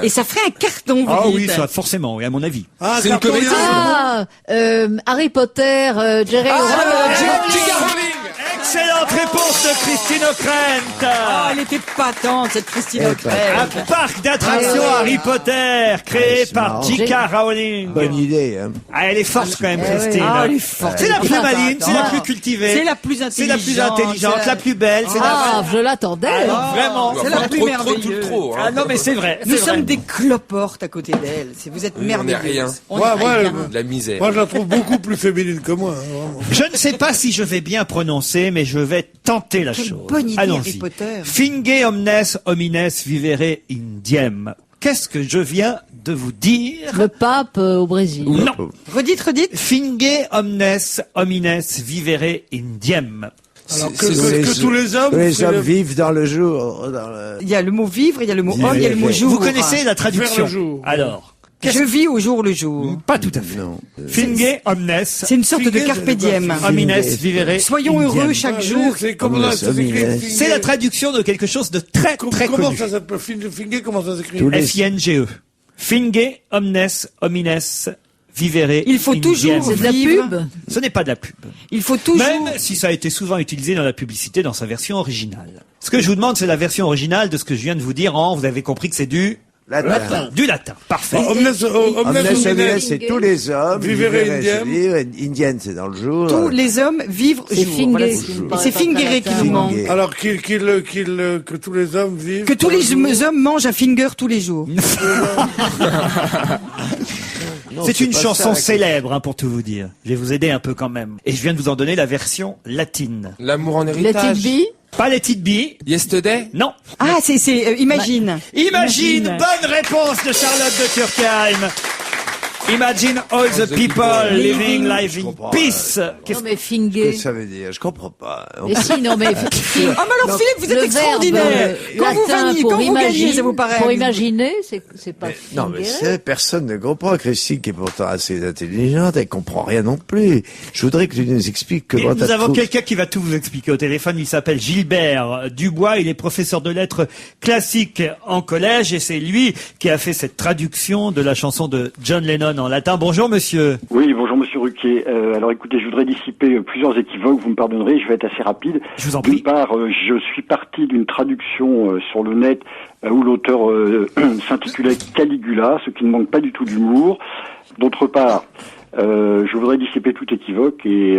Et ça ferait un carton, vous Ah dites. oui, ça, forcément, oui, à mon avis. Ah, C'est une carton, comédie. il y a- Harry Potter, Jerry J.K. Rowling. Excellente réponse de Christine O'Krent. Ah, elle était patente, cette Christine O'Krent. Un parc d'attractions Ah, oui. Harry Potter créé c'est par marrant. J.K. Rowling. Bonne idée, hein. Ah, elle est forte quand même, oui. Christine. Ah, elle est forte. C'est la plus Ah, maligne, c'est la attends. plus cultivée. C'est la plus C'est la plus intelligente, intelligente, c'est la plus belle. C'est Ah, je l'attendais. vraiment. c'est la Enfin, plus trop, merveilleuse. trop, hein. Ah non, mais c'est vrai. Nous c'est vrai. sommes des cloportes à côté d'elle. Vous êtes Oui, on est merveilleux. rien. On Ouais, est ouais, rien. De la misère. Moi, je la trouve beaucoup plus féminine que moi. Hein, vraiment. Je ne sais pas si je vais bien prononcer, mais je vais tenter la Quelle chose. bonne idée, Allons-y. Harry Potter. Finge omnes homines vivere indiem. Qu'est-ce que je viens de vous dire? Le pape au Brésil. Non. Redites. Finge omnes homines vivere indiem. Alors que, C'est- que tous les hommes, Les c'est hommes le- vivent dans le jour. Dans le... Il y a le mot vivre, il y a le mot homme, il y a le mot Vous jour. Vous connaissez la traduction? Vers le jour. Alors. Je vis au jour le jour. Pas tout à fait. Non. Finge omnes C'est une sorte de Finge, carpe c'est quoi, diem. homines vivere Soyons indiem. heureux chaque Ah, jour. C'est comme Comme là, le ça s'écrit. sommier. Finge. C'est la traduction de quelque chose de très très Comment connu. ça s'appelle? Finge, comment ça s'écrit? Tous les- Finge. Finge omnes homines vivere Il faut indiem. toujours C'est de la vivre. pub. Ce n'est pas de la pub. Il faut toujours. Même si ça a été souvent utilisé dans la publicité dans sa version originale. Ce que je vous demande, c'est la version originale de ce que je viens de vous dire en, vous avez compris que c'est du Latin. du latin. Parfait. Omnes Omnes homines, homines. c'est tous les hommes. Vivere indiem. Indienne, c'est dans le jour. Tous les hommes vivent C'est jour. finge. Voilà. qui me Et paraît c'est pas fingere très qui latin. nous manque. Finge. Alors que tous les hommes vivent. Que tous les hommes mangent un finger tous les jours. Non, C'est une pas chanson ça, la célèbre, hein, pour tout vous dire. Je vais vous aider un peu quand même. Et je viens de vous en donner la version latine. L'amour en Let héritage. it be. Pas Let It Be. Yesterday. Non. Ah, c'est imagine. Imagine. Bonne réponse de Charlotte de Turckheim. Imagine all the people living life in comprends, peace. Non Qu'est-ce- mais Qu'est-ce que finger. ça veut dire? Je comprends pas. Et si, non mais Ah, mais alors Philippe, vous êtes le extraordinaire. verbe Quand vous latin gagnez, pour quand vous gagnez, imaginer, ça vous paraît. pour imaginer, c'est pas Non, mais fingere. personne ne comprend. Christine, qui est pourtant assez intelligente, elle comprend rien non plus. Je voudrais que tu nous expliques Et comment nous t'as avons trouvé- quelqu'un qui va tout vous expliquer au téléphone. Il s'appelle Gilbert Dubois. Il est professeur de lettres classiques en collège et c'est lui qui a fait cette traduction de la chanson de John Lennon en latin. Bonjour monsieur. Oui, bonjour Monsieur Ruquier. Alors écoutez, je voudrais dissiper plusieurs équivoques, vous me pardonnerez, je vais être assez rapide. Je vous en D'une prie. part, je suis parti d'une traduction sur le net où l'auteur s'intitulait Caligula, ce qui ne manque pas du tout d'humour. D'autre part, je voudrais dissiper tout équivoque et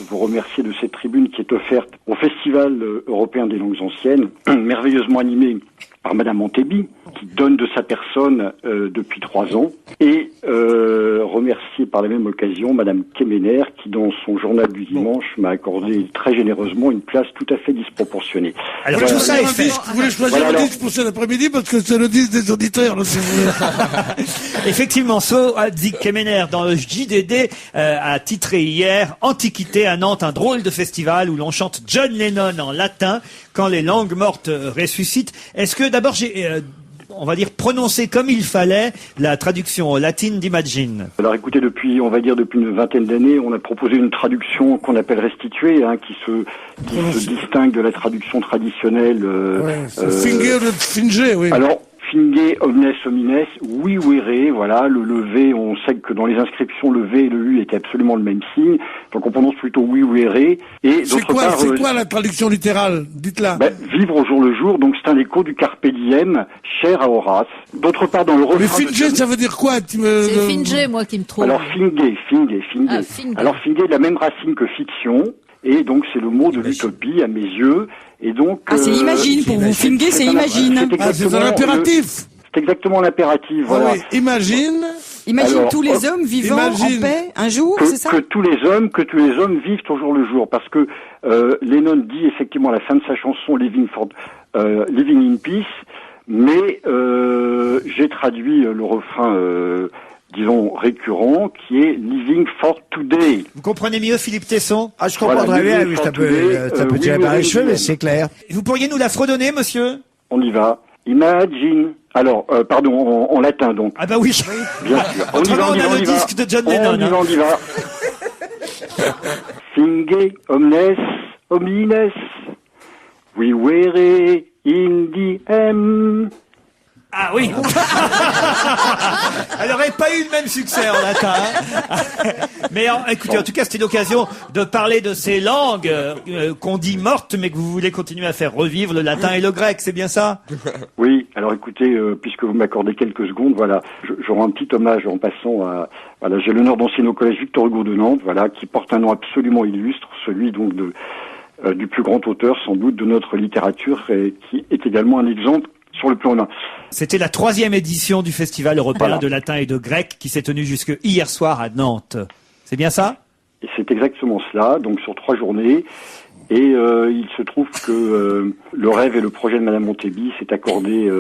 vous remercier de cette tribune qui est offerte au Festival européen des langues anciennes, merveilleusement animé par Madame Montéby, qui donne de sa personne depuis 3 ans, et remercier par la même occasion Madame Kemener, qui dans son journal du dimanche m'a accordé très généreusement une place tout à fait disproportionnée. Alors Voilà. tout ça est Un fait. disque, vous voulez choisir Voilà, un alors. disque pour cet après-midi parce que c'est le disque des auditeurs, là, si vous voulez. Effectivement, Soadzic Kemener dans le JDD a titré hier Antiquité à Nantes, un drôle de festival où l'on chante John Lennon en latin quand les langues mortes ressuscitent. Est-ce que d'abord j'ai on va dire, prononcé comme il fallait la traduction latine d'Imagine? Alors écoutez, depuis une vingtaine d'années, on a proposé une traduction qu'on appelle restituée, qui se distingue de la traduction traditionnelle. Finge, oui. Alors, finge omnes homines, oui vere, voilà, le V, on sait que dans les inscriptions, le V et le U étaient absolument le même signe, donc on prononce plutôt oui vere. Et c'est quoi la traduction littérale? Dites-la. Vivre au jour le jour, donc c'est un écho du Carpe Diem, cher à Horace. D'autre part, dans le refrain... Mais finge, ça veut dire quoi? C'est finge, moi, qui me trouve. Alors, finge. Ah, finge. Alors, finge est la même racine que fiction, et donc c'est le mot de l'utopie, à mes yeux. Et donc, c'est imagine pour vous. Finge, c'est imagine. C'est un impératif. C'est exactement l'impératif, voilà. Oui, imagine alors, tous les hommes vivant en paix un jour, c'est ça? Que tous les hommes vivent au jour le jour, parce que Lennon dit effectivement à la fin de sa chanson Living in Peace, mais j'ai traduit le refrain disons récurrent, qui est Living for Today. Vous comprenez mieux, Philippe Tesson? Je comprendrais bien, oui, ça peut tirer par les cheveux, mais c'est clair. Vous pourriez nous la fredonner, monsieur? On y va. Imagine. Alors, pardon, en latin, donc. Ah bah oui. Bien sûr. Autrement, on a le disque de John Lennon. On y va. Finge omnes homines, we were in the M. Ah oui. Elle n'aurait pas eu le même succès en latin. Mais écoutez, en tout cas, c'était l'occasion de parler de ces langues qu'on dit mortes, mais que vous voulez continuer à faire revivre, le latin et le grec, c'est bien ça? Oui, alors écoutez, puisque vous m'accordez quelques secondes, voilà, je rends un petit hommage en passant à... Voilà, j'ai l'honneur d'enseigner au collège Victor Hugo de Nantes, voilà, qui porte un nom absolument illustre, celui donc du plus grand auteur, sans doute, de notre littérature, et qui est également un exemple sur le plan humain. C'était la 3e édition du Festival européen de latin et de grec qui s'est tenu jusque hier soir à Nantes. C'est bien ça? Et c'est exactement cela, donc sur 3 journées. Et il se trouve que le rêve et le projet de Madame Montéby s'est accordé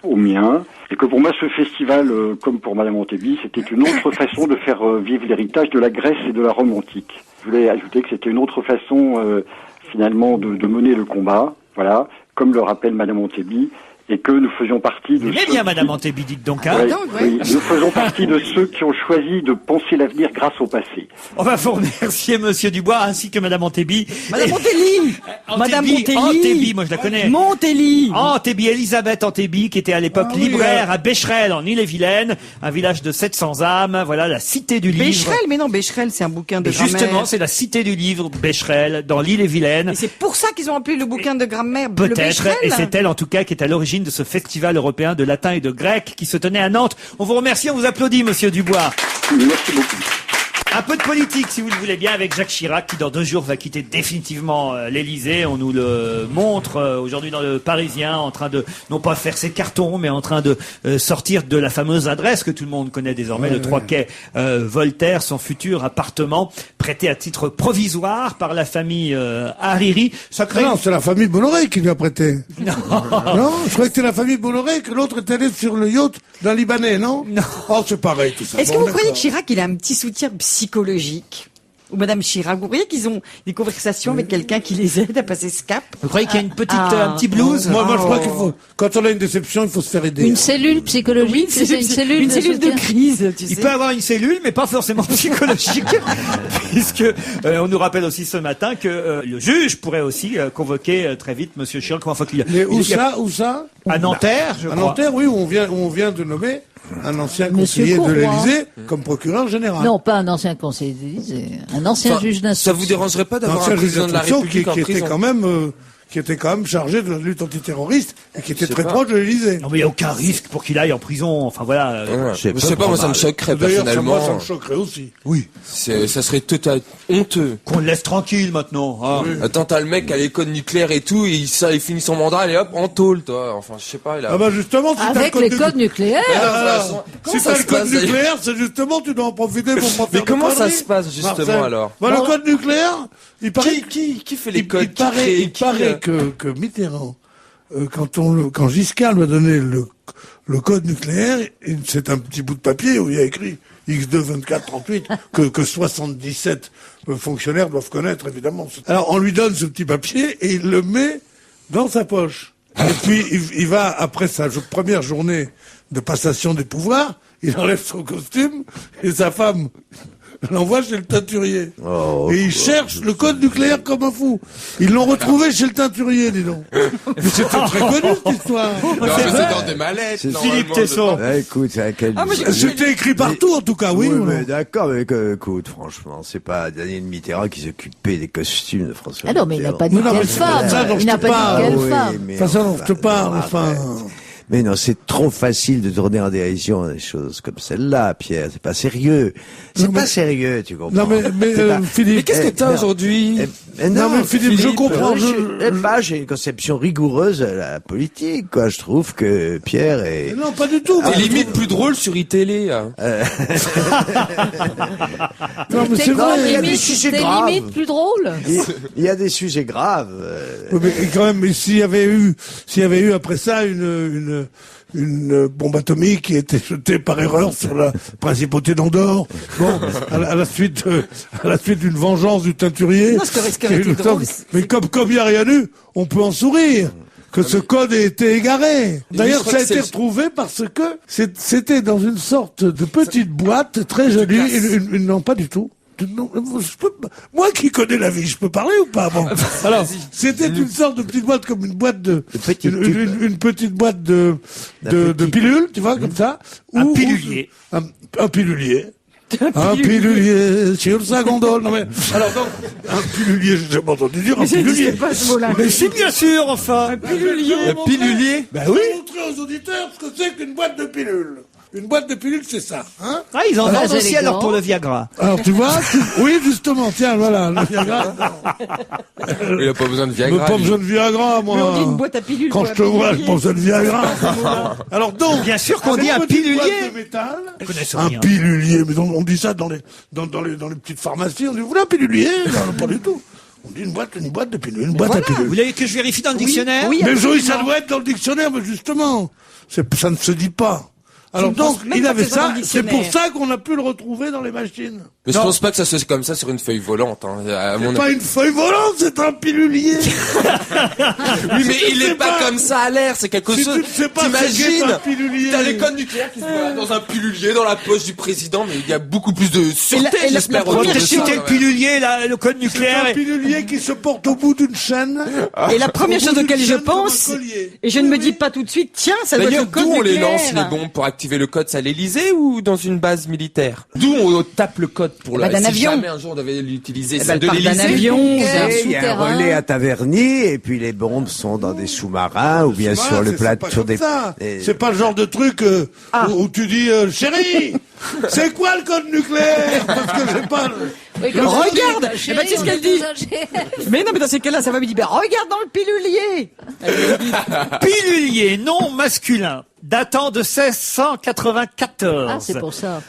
au mien. Et que pour moi, ce festival, comme pour Madame Montéby, c'était une autre façon de faire vivre l'héritage de la Grèce et de la Rome antique. Je voulais ajouter que c'était une autre façon, finalement, de mener le combat. Voilà, comme le rappelle Madame Montéby, et que nous faisions partie de ceux... Mais bien, Madame Montéby, dites donc, hein. Oui, nous faisons partie de ceux qui ont choisi de penser l'avenir grâce au passé. On va vous remercier, Monsieur Dubois, ainsi que Madame Montéby. Madame Montély. Madame Montély. Antéby, moi je la connais. Montély. Antéby, Elisabeth Antéby, qui était à l'époque libraire à Becherel, en Ille-et-Vilaine, un village de 700 âmes. Voilà, la cité du livre. Becherel, mais non, Becherel, c'est un bouquin de grammaire. Justement, c'est la cité du livre, Becherel, dans l'Ille-et-Vilaine. Et c'est pour ça qu'ils ont appelé le bouquin de grammaire Peut-être, et c'est elle en tout cas qui est à l'origine de ce festival européen de latin et de grec qui se tenait à Nantes. On vous remercie, on vous applaudit, Monsieur Dubois. Merci beaucoup. Un peu de politique, si vous le voulez bien, avec Jacques Chirac, qui dans 2 jours va quitter définitivement l'Élysée. On nous le montre aujourd'hui dans le Parisien, en train de, non pas faire ses cartons, mais en train de sortir de la fameuse adresse que tout le monde connaît désormais, le 3 quai Voltaire, son futur appartement, prêté à titre provisoire par la famille Hariri. Ça crée... Non, c'est la famille Bolloré qui lui a prêté. Non, je croyais que c'était la famille Bolloré, que l'autre est allé sur le yacht d'un Libanais, non? Non. Oh, c'est pareil, tout ça. Est-ce que vous croyez que Chirac, il a un petit soutien psychologique? Ou Madame Chirac, vous voyez qu'ils ont des conversations avec quelqu'un qui les aide à passer ce cap? Vous croyez qu'il y a une petite, un petit blues? Moi, je crois qu'il faut, quand on a une déception, il faut se faire aider. Une cellule psychologique, c'est ça, une cellule de crise, tu sais. Il peut avoir une cellule, mais pas forcément psychologique, puisque on nous rappelle aussi ce matin que le juge pourrait aussi convoquer très vite Monsieur Chirac. Mais où ça? À Nanterre, je crois. À Nanterre, oui, où on vient de nommer un ancien conseiller de l'Élysée comme procureur général. Non, pas un ancien conseiller de l'Élysée, un ancien juge d'instruction. Ça vous dérangerait pas d'avoir un président de la République en prison qui était quand même chargé de la lutte antiterroriste et qui était très proche de l'Élysée. Non, mais il n'y a aucun risque pour qu'il aille en prison. Enfin, voilà. Je sais pas, moi, ça me choquerait D'ailleurs, personnellement. ça me choquerait aussi. Oui. Ça serait total honteux. Qu'on le laisse tranquille maintenant. Hein. Oui. Attends, t'as le mec à l'école nucléaire et tout, et il finit son mandat, et hop, en tôle, toi. Enfin, je sais pas, il a... Ah bah, justement, si avec les codes nucléaires. Si t'as le code nucléaire, c'est justement, tu dois en profiter pour pas faire. Mais comment ça se passe, justement, alors? Bah, le code nucléaire, il paraît. Qui fait les codes? Il paraît que Mitterrand, quand Giscard lui a donné le code nucléaire, c'est un petit bout de papier où il y a écrit X2 24 38 que 77 fonctionnaires doivent connaître, évidemment. Alors, on lui donne ce petit papier et il le met dans sa poche. Et puis, il va, après sa première journée de passation des pouvoirs, il enlève son costume et sa femme l'envoie chez le teinturier. Et il cherche le code nucléaire comme un fou. Ils l'ont retrouvé chez le teinturier, dis donc. Mais c'était très connu, cette histoire. Non, mais c'est dans des mallettes. Philippe Tesson. Écoute, C'était écrit partout, en tout cas, oui. Oui, ou non mais d'accord, mais écoute, franchement, c'est pas Daniel Mitterrand qui s'occupait des costumes de François Ah non, mais il n'a pas dit Non, mais quelle c'est femme. ça dont je Il n'a te pas dit parle. quelle Oui, femme. mais Enfin, ça dont je te parle, enfin. Mais non, c'est trop facile de tourner en dérision des choses comme celle-là, Pierre. C'est pas sérieux. C'est pas sérieux, tu comprends. Non, mais Philippe. Mais qu'est-ce que t'as aujourd'hui? Non, mais Philippe, je comprends. J'ai une conception rigoureuse de la politique, quoi. Je trouve que Pierre est... Non, pas du tout. C'est limite plus drôle sur iTélé. Non, mais c'est vrai. il y a des sujets C'est graves. limite plus drôle. Il y a des sujets graves. Oui, mais quand même, mais s'il y avait eu après ça une bombe atomique qui a été jetée par erreur sur la principauté d'Andorre, bon, à la suite d'une vengeance du teinturier. Non, ce qui aurait été drôle, mais comme il n'y a rien eu, on peut en sourire. Que ce code ait été égaré. D'ailleurs, ça a été retrouvé parce que c'était dans une sorte de petite boîte très jolie. Non, pas du tout. Non, moi qui connais la vie, je peux parler ou pas? Bon. Alors, c'était une sorte de petite boîte, comme une boîte une petite boîte de pilules, tu vois, comme ça. Un pilulier. Un pilulier. Un pilulier sur sa gondole. Non mais, alors donc, un pilulier, j'ai jamais entendu dire un pilulier. Pas ce mot-là. Mais si, bien sûr, enfin. Pilulier. Pilulier? Ben oui. Montrer aux auditeurs ce que c'est qu'une boîte de pilules. Une boîte de pilules, c'est ça, hein? Ah, ils en Très vendent aussi élégant. alors pour le Viagra. Alors tu vois, oui justement, tiens, voilà, le Viagra. Il a pas besoin de J'ai Viagra. pas lui. besoin de Viagra, moi. Mais on dit une boîte à pilules. Quand quoi, je te vois, pilulier. je pense à le Viagra. Alors donc, Bien sûr qu'on avec dit un une petite pilulier. boîte de métal, connaissent un rien. pilulier, mais on dit ça dans les petites pharmacies. On dit, vous voulez un pilulier? Non, pas du tout. On dit une boîte de pilules, une boîte à Vous pilules. voulez que je vérifie dans le dictionnaire? oui. Mais oui, absolument. ça doit être dans le dictionnaire, mais justement, ça ne se dit pas. Alors ne pense donc, même il pas avait que c'est dans ça, le c'est pour dictionnaire. ça qu'on a pu le retrouver dans les machines. Mais je pense pas que ça se fait comme ça sur une feuille volante. Hein. À mon Pas une feuille volante, c'est un pilulier. Oui, mais il est pas comme ça à l'air, c'est quelque Si chose. tu ne sais pas ce T'imagines, qu'est un pilulier. t'as les codes nucléaires qui se baladent dans un pilulier dans la poche du président, mais il y a beaucoup plus de sûreté, et la j'espère, première autour de T'as ça. cité le pilulier, là, le code C'est nucléaire. un pilulier qui se porte au bout d'une chaîne. Et la première chose Au bout auquelle d'une je chaîne comme pense, un collier. et je ne me dis pas tout de suite, tiens, ça doit être D'ailleurs, le code d'où on les nucléaire. lance les bombes pour activer le code? C'est à l'Élysée ou dans une base militaire? D'où on tape le code pour bah, d'un si avion. jamais un jour on devait l'utiliser, Eh ben, c'est elle de part d'un l'Élysée. avion. Il y a un souterrain. relais à Taverny, et puis les bombes sont dans des sous-marins, ou bien Voilà, sur le c'est plateau, pas sur comme des... ça. des- C'est pas le genre de truc où tu dis chérie, c'est quoi le code nucléaire? Parce que j'ai pas. Oui, comme ça, Regarde, chérie, eh ben, tu sais ce on qu'elle est dit. tous âgés. Mais non, mais dans ces cas-là, ça va me dire, ben, regarde dans le pilulier. Pilulier, nom masculin, datant de 1694. Ah, c'est pour ça.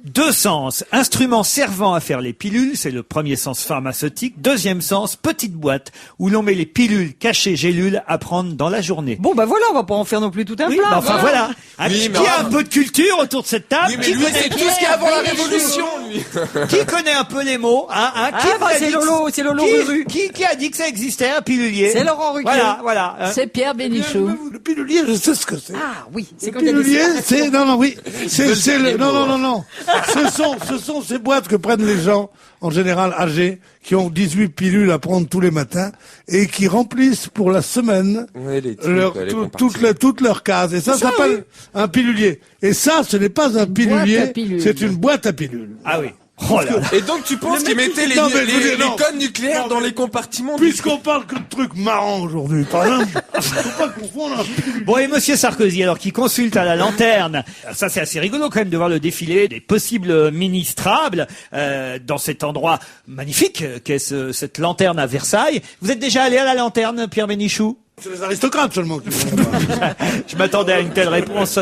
Deux sens. Instrument servant à faire les pilules, c'est le premier sens pharmaceutique. Deuxième sens, petite boîte où l'on met les pilules cachées gélules à prendre dans la journée. Bon, bah voilà, on va pas en faire non plus tout un Oui, plat. bah, enfin voilà. Oui, Qui mais a un peu de culture autour de cette table? Oui, mais Qui lui, connaît- c'est tout ce qu'il y a avant la Révolution, lui. Qui connaît un peu les mots, hein, Ah, qui bah, vous a c'est dit que- Lolo, c'est Lolo qui- Ruru. Qui a dit que ça existait, un pilulier? C'est Laurent Ruquier. Voilà. C'est Pierre Bénichou. Le pilulier, je sais ce que c'est. Ah oui, c'est Le quand il y a des pilulier, séparations. c'est non oui, c'est le les non mots. non. Ce sont ces boîtes que prennent les gens en général âgés qui ont 18 pilules à prendre tous les matins et qui remplissent pour la semaine Ouais, les trucs, les compartiments. toutes leurs cases. Et ça s'appelle un pilulier. Et ça, ce n'est pas un pilulier, pilules. c'est une boîte à pilules. Ah oui. Oh là là. Et donc tu penses qu'ils mettaient Non, mais je veux dire, non. codes nucléaires Non, dans mais- les compartiments? Puisqu'on parle que de trucs marrants aujourd'hui, par exemple, faut pas confondre un pilulier. Bon, et Monsieur Sarkozy, alors, qui consulte à la lanterne, ça c'est assez rigolo quand même de voir le défilé des possibles ministrables dans cet endroit magnifique qu'est cette lanterne à Versailles. Vous êtes déjà allé à la lanterne, Pierre Bénichou? C'est les aristocrates seulement qui font ça. Je m'attendais à une telle réponse.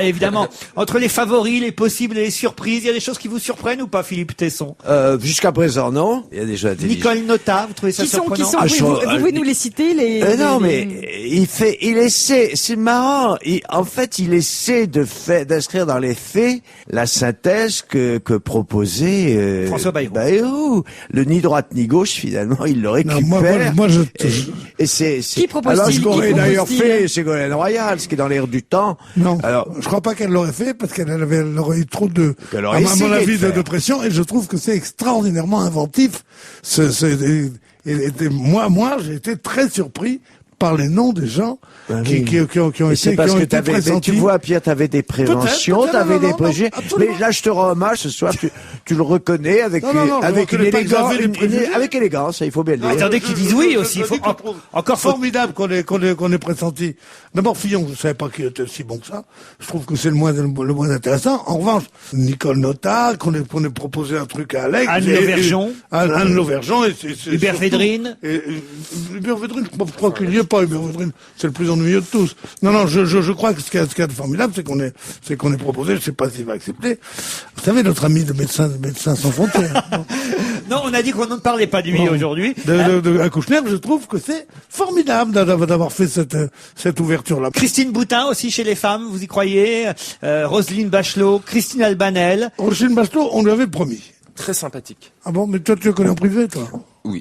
Évidemment, entre les favoris, les possibles et les surprises, il y a des choses qui vous surprennent ou pas, Philippe Tesson? Jusqu'à présent, non. Il y a des gens intelligents. Nicole Nota, vous trouvez ça Qui sont, surprenant? Ah, vous pouvez nous les citer, Non, les- mais il essaie, c'est marrant. En fait, il essaie d'inscrire dans les faits la synthèse que proposait François Bayrou. Bayrou. Le ni droite ni gauche, finalement, il le récupère. Non, moi, et c'est Qui proposait Alors, ce propose-t-il qu'aurait d'ailleurs fait Ségolène Royal, ce qui est dans l'air du temps. Non, Alors, je crois pas qu'elle l'aurait fait parce qu'elle aurait eu trop de, qu'elle à aurait essayé mon avis, de faire. de pression. Et je trouve que c'est extraordinairement inventif. Moi, j'ai été très surpris par les noms des gens qui ont Et c'est été, parce qui ont que été mais tu pressentis. vois, Pierre, t'avais des préventions, Peut-être, t'avais des non, préjugés. absolument. Mais là, je te rends hommage ce soir, tu le reconnais avec Non, je avec une reconnais pas que élégance, j'avais des préjugés. avec élégance, il faut bien le dire. Attendez qu'ils disent oui aussi. Il faut encore formidable qu'on ait pressenti. D'abord, Fillon, je savais pas qu'il était si bon que ça. Je trouve que c'est le moins intéressant. En revanche, Nicole Notat, qu'on ait proposé un truc à Alex. Anne Lauvergeon. Anne Lauvergeon et Hubert Védrine. Hubert Védrine, je crois qu'il n'y est pas, Hubert Védrine. C'est le plus ennuyeux de tous. Non, je crois que ce qu'il y a de formidable, c'est qu'on ait proposé, je sais pas s'il va accepter. Vous savez, notre ami de Médecins sans frontières. Non, on a dit qu'on ne parlait pas de lui aujourd'hui. À Kouchner, je trouve que c'est formidable d'avoir fait cette ouverture-là. Christine Boutin aussi chez les femmes, vous y croyez? Roselyne Bachelot, Christine Albanel. Roselyne Bachelot, on lui avait promis. Très sympathique. Ah bon, mais toi, tu le connais en privé, toi? Oui.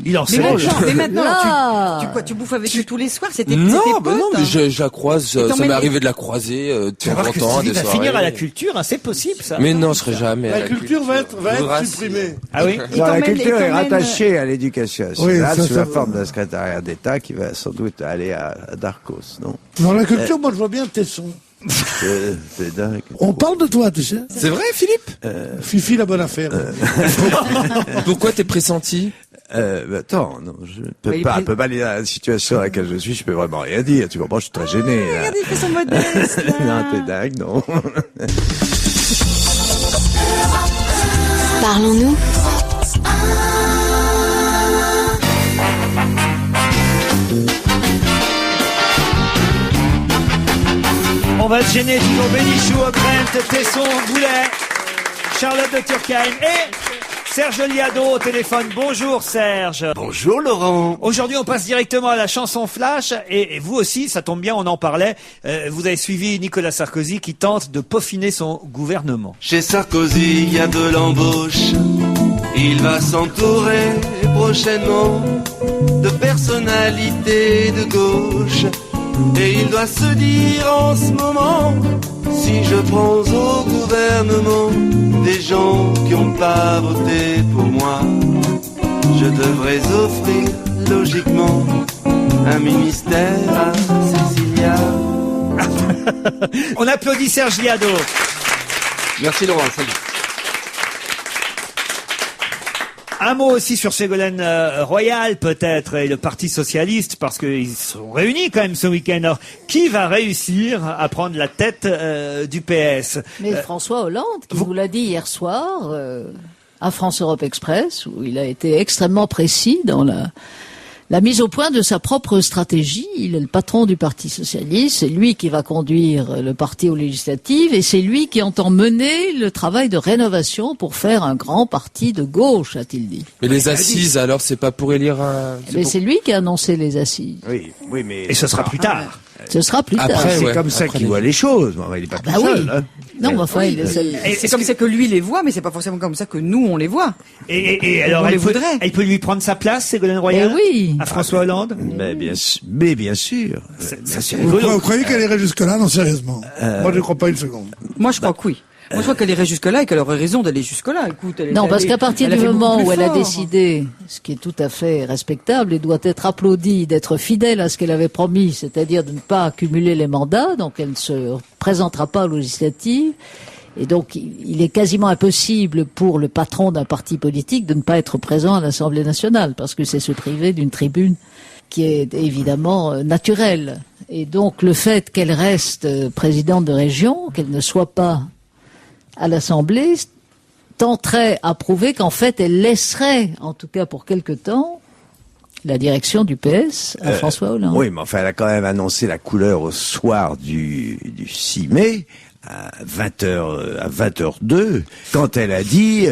Il en sait. Mais maintenant, Là. tu bouffes avec eux tous les soirs, c'était Non, tes bah potes, non, mais hein. je la croise, ça t'emmènes m'est les- arrivé de la croiser, de Tu vas temps voir en que temps, Christine des va finir à la soirées. culture, hein, c'est possible ça. Mais non, je serai jamais à La culture va être Rassure. supprimée. Ah oui? Il Non, la t'emmène- culture il est t'emmène- rattachée à l'éducation Oui, nationale ça, sous la ça- forme d'un secrétariat d'État qui va sans doute aller à Darcos, non? Dans la culture, moi, je vois bien Tesson. C'est dingue. On parle de toi, tu sais. C'est vrai, Philippe? Fifi, la bonne affaire. Pourquoi t'es pressenti? Attends, non, je peux Mais pas, il- peux pas aller dans la situation dans laquelle je suis, je peux vraiment rien dire, tu comprends, je suis très gêné. là. Regardez, il fait son modeste, là. Non, t'es dingue, non? Parlons-nous. On va se gêner toujours Bénichou, Ockrent, Tesson, Boulet, Charlotte de Turckheim et Serge Liado au téléphone. Bonjour Serge. Bonjour Laurent. Aujourd'hui, on passe directement à la chanson Flash et vous aussi, ça tombe bien, on en parlait. Vous avez suivi Nicolas Sarkozy qui tente de peaufiner son gouvernement. Chez Sarkozy, il y a de l'embauche. Il va s'entourer prochainement de personnalités de gauche. Et il doit se dire en ce moment, si je prends au gouvernement des gens qui n'ont pas voté pour moi, je devrais offrir logiquement un ministère à Cécilia. On applaudit Serge Liado. Merci Laurent, salut. Un mot aussi sur Ségolène Royal, peut-être, et le Parti Socialiste, parce qu'ils sont réunis quand même ce week-end. Alors, qui va réussir à prendre la tête du PS? Mais François Hollande, qui vous l'a dit hier soir à France Europe Express, où il a été extrêmement précis dans la mise au point de sa propre stratégie. Il est le patron du Parti Socialiste, c'est lui qui va conduire le parti aux législatives et c'est lui qui entend mener le travail de rénovation pour faire un grand parti de gauche, a-t-il dit. Mais les assises, alors, c'est pas pour élire un... Mais c'est lui qui a annoncé les assises. Oui, mais. Et ce sera plus tard. Ce sera plus tard. Après, C'est ouais, comme ça après qu'il les- voit les choses. Bon, il est pas tout Bah oui. seul, hein. Non, mais enfin, il est seul. Et C'est comme ça que lui les voit, mais c'est pas forcément comme ça que nous on les voit. Et alors, On les elle peut, voudrait. elle peut lui prendre sa place, Ségolène Royal? Eh oui. À François Hollande? Mais bien sûr. Ça, c'est Vous rigolo. croyez qu'elle irait jusque-là? Non, sérieusement. Moi, je ne crois pas une seconde. Moi, je crois que oui. Moi, je crois qu'elle irait jusque-là et qu'elle aurait raison d'aller jusque-là. Écoute, Non, parce qu'à partir du moment où elle a décidé décidé, ce qui est tout à fait respectable et doit être applaudi, d'être fidèle à ce qu'elle avait promis, c'est-à-dire de ne pas accumuler les mandats, donc elle ne se présentera pas aux législatives, et donc il est quasiment impossible pour le patron d'un parti politique de ne pas être présent à l'Assemblée nationale, parce que c'est se priver d'une tribune qui est évidemment naturelle. Et donc le fait qu'elle reste présidente de région, qu'elle ne soit pas à l'Assemblée, tenterait à prouver qu'en fait elle laisserait, en tout cas pour quelque temps, la direction du PS à François Hollande. Oui, mais enfin, elle a quand même annoncé la couleur au soir du 6 mai. À 20h02, quand elle a dit,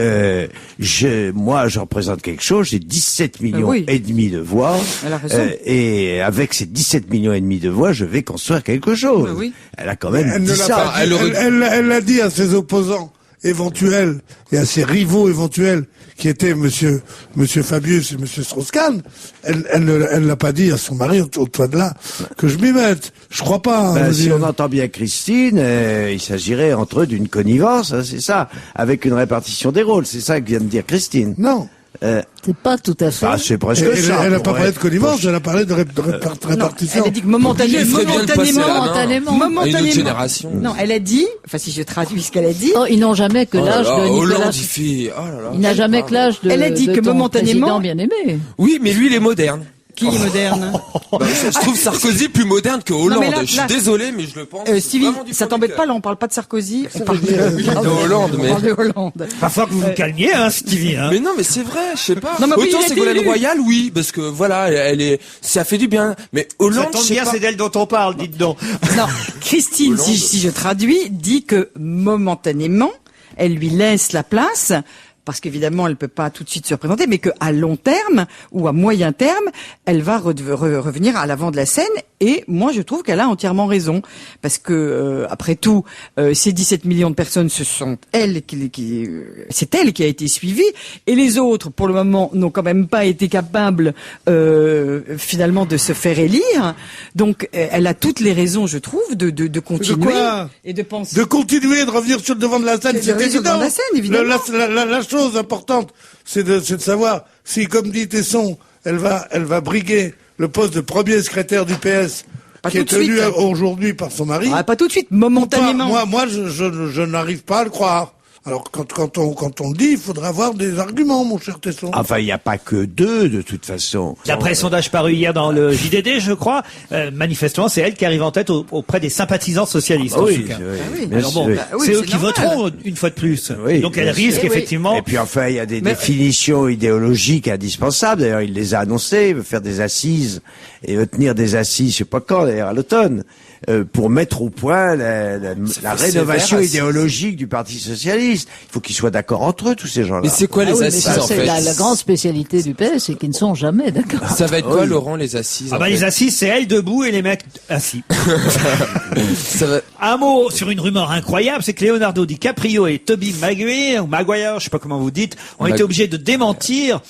moi, je représente quelque chose, j'ai 17 millions oui. et demi de voix. Elle a raison. Et avec ces 17 millions et demi de voix, je vais construire quelque chose. Oui. Elle a quand même Elle dit ne l'a ça. pas dit. elle aurait- Elle l'a dit à ses opposants. éventuels et à ses rivaux éventuels qui étaient Monsieur Fabius et Monsieur Strauss-Kahn, elle l'a pas dit à son mari au-delà de là que je m'y mette. Je crois pas. Ben, si on entend bien Christine, il s'agirait entre eux d'une connivence, hein, c'est ça, avec une répartition des rôles. C'est ça que vient de dire Christine. Non. C'est pas tout à fait. Ah, c'est presque ça. Elle n'a pas parlé de connivence, elle a parlé de répartition. Elle a dit que momentanément. À une autre génération. Non, elle a dit, enfin si je traduis ce qu'elle a dit. Oh, ils n'ont jamais que l'âge de Nicolas. Hollande, il fait... Oh là là. Il n'a jamais que l'âge de. Elle a dit de que ton momentanément. président bien aimé. Oui, mais lui, il est moderne. Qui est moderne? Bah, je trouve Sarkozy plus moderne que Hollande. Non, mais là, je suis désolé, mais je le pense. Stevie, vraiment du ça fond t'embête du pas, cœur. là, on parle pas de Sarkozy, on parle de Hollande, mais... On parle de Hollande. Parfois que vous vous calmiez, hein, Stevie, hein. Mais non, mais c'est vrai, je sais pas. Non, mais oui, Autant il a été Ségolène élu. Royal, oui, parce que voilà, elle est, ça fait du bien. Mais Ça Hollande, je tombe sais bien, pas. c'est d'elle dont on parle, dites donc. Non, Christine, Hollande. si je traduis, dit que momentanément, elle lui laisse la place, parce qu'évidemment, elle peut pas tout de suite se représenter, mais qu'à long terme ou à moyen terme, elle va revenir à l'avant de la scène. Et moi, je trouve qu'elle a entièrement raison, parce que après tout, ces 17 millions de personnes, ce sont elles c'est elle qui a été suivie, et les autres, pour le moment, n'ont quand même pas été capables finalement de se faire élire. Donc, elle a toutes les raisons, je trouve, de continuer quoi et de penser. De continuer de revenir sur le devant de la scène, De c'est revenir sur le évident. devant de la scène, évidemment. La chose importante, c'est de savoir si, comme dit Tesson, elle va briguer le poste de premier secrétaire du PS, Pas qui est tout de tenu suite. aujourd'hui par son mari. Ah, pas tout de suite, momentanément. Moi, je n'arrive pas à le croire. Alors, quand on le dit, il faudra avoir des arguments, mon cher Tesson. Enfin, il n'y a pas que deux, de toute façon. D'après le sondage paru hier dans le JDD, je crois, manifestement, c'est elle qui arrive en tête auprès des sympathisants socialistes, en tout cas. Alors bon, c'est eux qui voteront une fois de plus. Oui, Donc elle bien risque sûr. effectivement. Et puis enfin, il y a des définitions idéologiques indispensables. D'ailleurs, il les a annoncées. Il veut faire des assises et veut tenir des assises, je sais pas quand, d'ailleurs, à l'automne, pour mettre au point la rénovation sévère, idéologique du Parti socialiste. Il faut qu'ils soient d'accord entre eux, tous ces gens-là. Mais c'est quoi Ah les oui, mais assises, ça, en c'est fait? la grande spécialité du PS, c'est qu'ils ne sont jamais d'accord. Ça va être quoi, Laurent, les assises? Ah en bah fait les assises, c'est elle debout et les mecs assis. Ça va... Un mot sur une rumeur incroyable, c'est que Leonardo DiCaprio et Tobey Maguire, je sais pas comment vous dites, ont été obligés de démentir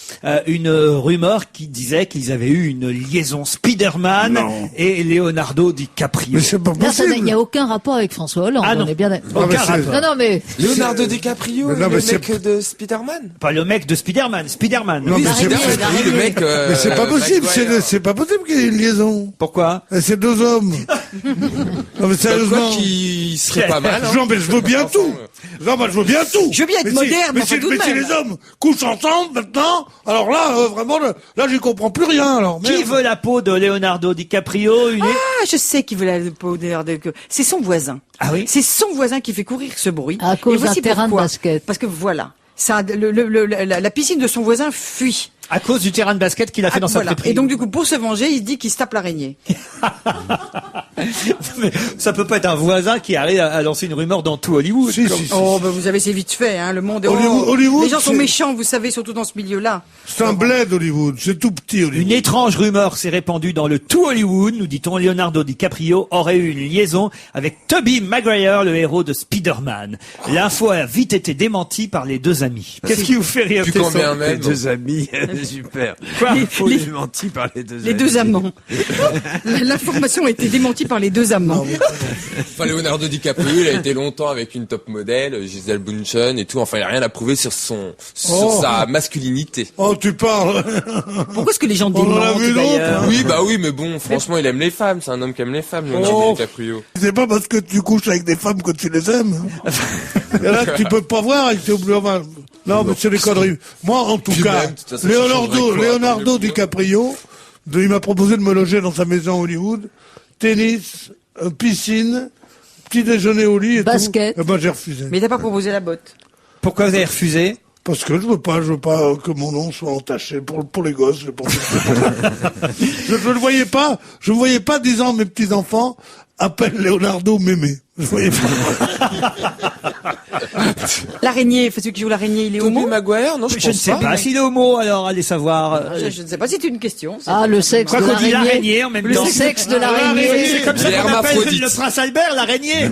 une rumeur qui disait qu'ils avaient eu une liaison Spider-Man et Leonardo DiCaprio. Mais c'est pas Non, ça n'a- il possible. n'y a aucun rapport avec François Hollande. Ah non. On est bien. Aucun mais rapport. c'est- Non, mais Leonardo DiCaprio, Mais non, le mais mec de Spider-Man? Pas le mec de Spider-Man, Spider-Man. Non, Oui, mais Spider-Man, l'araignée, oui, le mec, Mais c'est pas possible, Maguire. c'est pas possible qu'il y ait une liaison. Pourquoi? C'est deux hommes. Non, mais sérieusement. Quoi qui serait pas mal, hein. Non, mais je veux bien tout. Non, mais je veux bien tout. Je veux bien être Mais moderne, mais enfin, si, tout de mais si même. les hommes couchent ensemble maintenant, alors là, vraiment, là, j'y comprends plus rien, alors. Qui Merde. veut la peau de Leonardo DiCaprio? Ah, je sais qui veut la peau d'air de... C'est son voisin. Ah oui? C'est son voisin qui fait courir ce bruit. À cause Et voici d'un terrain de pourquoi. basket. Parce que voilà, ça, la piscine de son voisin fuit. À cause du terrain de basket qu'il a fait dans sa Voilà. friperie. Et donc du coup, pour se venger, il dit qu'il se tape l'araignée. Mais ça peut pas être un voisin qui arrive à lancer une rumeur dans tout Hollywood. Si, Comme- si, si. Oh, ben vous avez c'est vite fait, hein. Le monde est Hollywood, les gens sont c'est- méchants, vous savez, surtout dans ce milieu-là. C'est un bled, Hollywood. C'est tout petit, Hollywood. Une étrange rumeur s'est répandue dans le tout Hollywood, nous dit-on. Leonardo DiCaprio aurait eu une liaison avec Tobey Maguire, le héros de Spider-Man. L'info a vite été démentie par les deux amis. Qu'est-ce qui vous fait rire, Plus Tesson combien Les même? deux amis, super. Quoi Faut les menti par les deux Les amis. deux amants. L'information a été démentie par les deux amants. Enfin, Leonardo DiCaprio, il a été longtemps avec une top modèle, Gisèle Bündchen et tout. Enfin, il a rien à prouver sur sa masculinité. Oh, tu parles. Pourquoi est-ce que les gens On en a démentent vu d'ailleurs Oui, bah oui, mais bon, franchement, il aime les femmes. C'est un homme qui aime les femmes, Leonardo DiCaprio. C'est pas parce que tu couches avec des femmes que tu les aimes. Et là, tu peux pas voir, il t'est oublié. Enfin, non, mais c'est des conneries. Moi, en tout Puis cas, même, de toute façon, ça changerait quoi, Leonardo tant mieux pour DiCaprio, il m'a proposé de me loger dans sa maison à Hollywood, tennis, piscine, petit déjeuner au lit et Basket. tout. Eh ben, j'ai refusé. Mais t'as pas proposé la botte. Pourquoi vous avez refusé? Parce que je veux pas que mon nom soit entaché pour les gosses. Je ne voyais pas, je voyais pas disant mes petits enfants appelle Leonardo Mémé. Je voyais pas. L'araignée, celui qui joue l'araignée, il est Tobey homo? Maguire, non, je Je ne pense sais pas s'il est homo, alors allez savoir. Je ne sais pas, c'est une question. ça. Ah, le sexe Quoi de qu'on dit l'araignée. l'araignée en même Le temps. sexe de C'est l'araignée. comme ça Les qu'on appelle hermaphrodites. le prince Albert, l'araignée.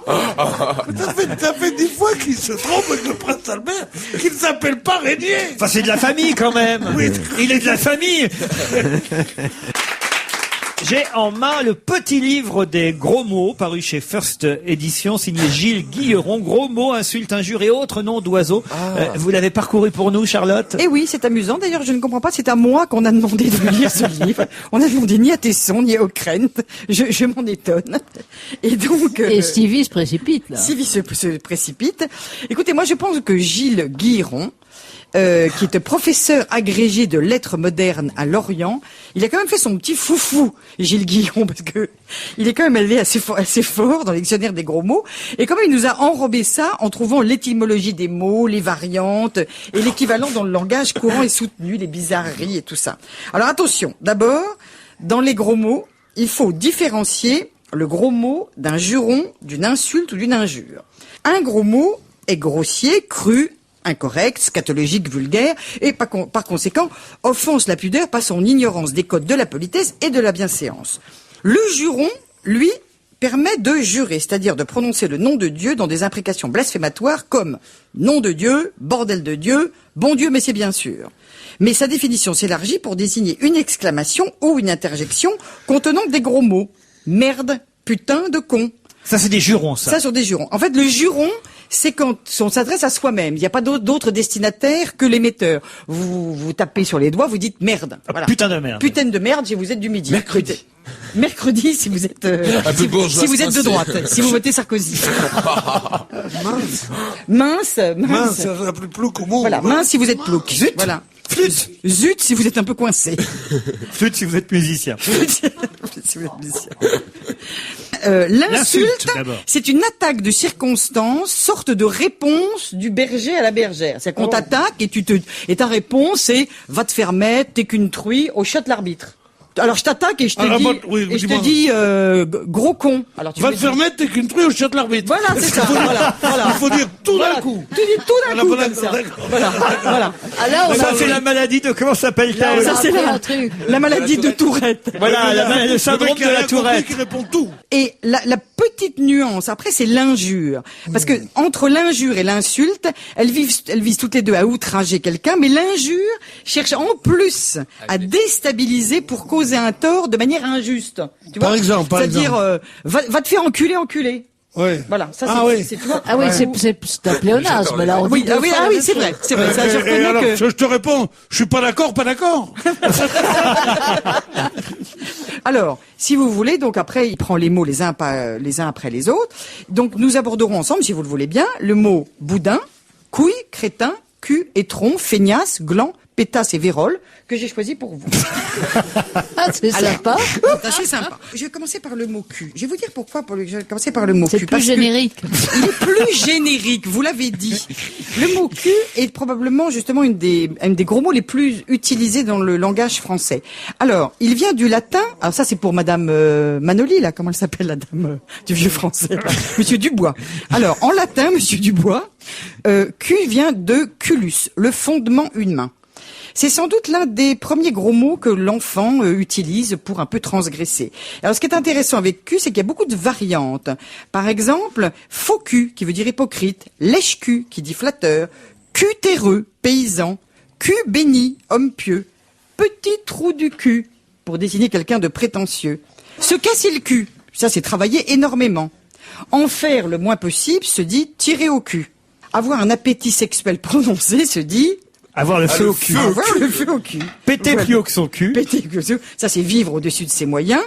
Ça fait 10 fois qu'il se trompe avec le prince Albert, qu'il ne s'appelle pas Régnier. Enfin, c'est de la famille quand même. Oui. Il est de la famille. J'ai en main le petit livre des gros mots, paru chez First Édition, signé Gilles Guilleron. Gros mots, insultes, injures et autres noms d'oiseaux. Vous l'avez parcouru pour nous, Charlotte? Eh oui, c'est amusant. D'ailleurs, je ne comprends pas. C'est à moi qu'on a demandé de lire ce livre. On a demandé ni à Tesson, ni à Ockrent. Je m'en étonne. Et donc... Et Stevie se précipite, là. Stevie se précipite. Écoutez, moi, je pense que Gilles Guilleron, qui est professeur agrégé de lettres modernes à Lorient, il a quand même fait son petit foufou, Gilles Guilleron, parce que il est quand même allé assez fort dans le dictionnaire des gros mots, et quand même il nous a enrobé ça en trouvant l'étymologie des mots, les variantes, et l'équivalent dans le langage courant et soutenu, les bizarreries et tout ça. Alors attention, d'abord, dans les gros mots, il faut différencier le gros mot d'un juron, d'une insulte ou d'une injure. Un gros mot est grossier, cru, incorrect, scatologique, vulgaire, et par conséquent, offense la pudeur par son ignorance des codes de la politesse et de la bienséance. Le juron, lui, permet de jurer, c'est-à-dire de prononcer le nom de Dieu dans des imprécations blasphématoires comme nom de Dieu, bordel de Dieu, bon Dieu, mais c'est bien sûr. Mais sa définition s'élargit pour désigner une exclamation ou une interjection contenant des gros mots. Merde, putain de con. Ça, c'est des jurons, ça. Ça, sont des jurons. En fait, le juron, c'est quand on s'adresse à soi-même. Il n'y a pas d'autre destinataire que l'émetteur. Vous tapez sur les doigts, vous dites merde. Voilà. Putain de merde. Putain de merde si vous êtes du midi. Mercredi si vous êtes si vous êtes de droite, si vous votez Sarkozy. mince. Ça s'appelle plouc au mot. Voilà, mince si vous êtes plouc. Zut. Voilà. Flûte. Zut si vous êtes un peu coincé. Flûte si vous êtes musicien. Si vous êtes musicien. L'insulte, c'est une attaque de circonstance, sorte de réponse du berger à la bergère. C'est-à-dire qu'on t'attaque et ta réponse c'est va te faire mettre, t'es qu'une truie, au chat de l'arbitre. Alors je t'attaque et je te dis gros con. Alors tu va te faire mettre, t'es qu'une truie, au chat de l'arbitre. Voilà, c'est ça. Voilà. Il faut dire tout d'un coup. Tu dis tout d'un coup comme ça. Voilà. Alors, Ça, c'est la maladie de, comment s'appelle-t-elle? Ça, c'est la maladie de Tourette. Voilà, le syndrome de la Tourette. Qui répond tout. Et la petite nuance, après, c'est l'injure. Parce que entre l'injure et l'insulte, elles visent toutes les deux à outrager quelqu'un, mais l'injure cherche en plus à déstabiliser pour causer un tort de manière injuste. Tu vois, par exemple. C'est-à-dire, va te faire enculer. Ouais. Voilà, ça c'est tu vois. Ah oui, c'est un pléonasme, là. Oui, c'est vrai. Ça, je reconnais alors, que... je te réponds, je suis pas d'accord. Alors, si vous voulez, donc après, il prend les mots les uns après les autres. Donc, nous aborderons ensemble, si vous le voulez bien, le mot boudin, couille, crétin, cul, étron, feignasse, gland, pétasse et vérole, que j'ai choisi pour vous. Ah, c'est sympa. C'est sympa. Je vais commencer par le mot cul. Je vais vous dire pourquoi. Je vais commencer par le mot cul. C'est plus générique. Il est plus générique, vous l'avez dit. Le mot cul est probablement justement une des gros mots les plus utilisés dans le langage français. Alors, il vient du latin. Alors ça, c'est pour Madame Manoli, là. Comment elle s'appelle, la dame du vieux français, là. Monsieur Dubois. Alors, en latin, Monsieur Dubois, cul vient de culus, le fondement humain. C'est sans doute l'un des premiers gros mots que l'enfant utilise pour un peu transgresser. Alors, ce qui est intéressant avec cul, c'est qu'il y a beaucoup de variantes. Par exemple, faux cul, qui veut dire hypocrite, lèche-cul, qui dit flatteur, cul terreux, paysan, cul béni, homme pieux, petit trou du cul, pour désigner quelqu'un de prétentieux. Se casser le cul, ça c'est travailler énormément. En faire le moins possible se dit tirer au cul. Avoir un appétit sexuel prononcé se dit... Avoir le feu au cul. Avoir le feu au cul. Péter plus haut que son cul. Péter plus haut que son cul. Ça, c'est vivre au-dessus de ses moyens.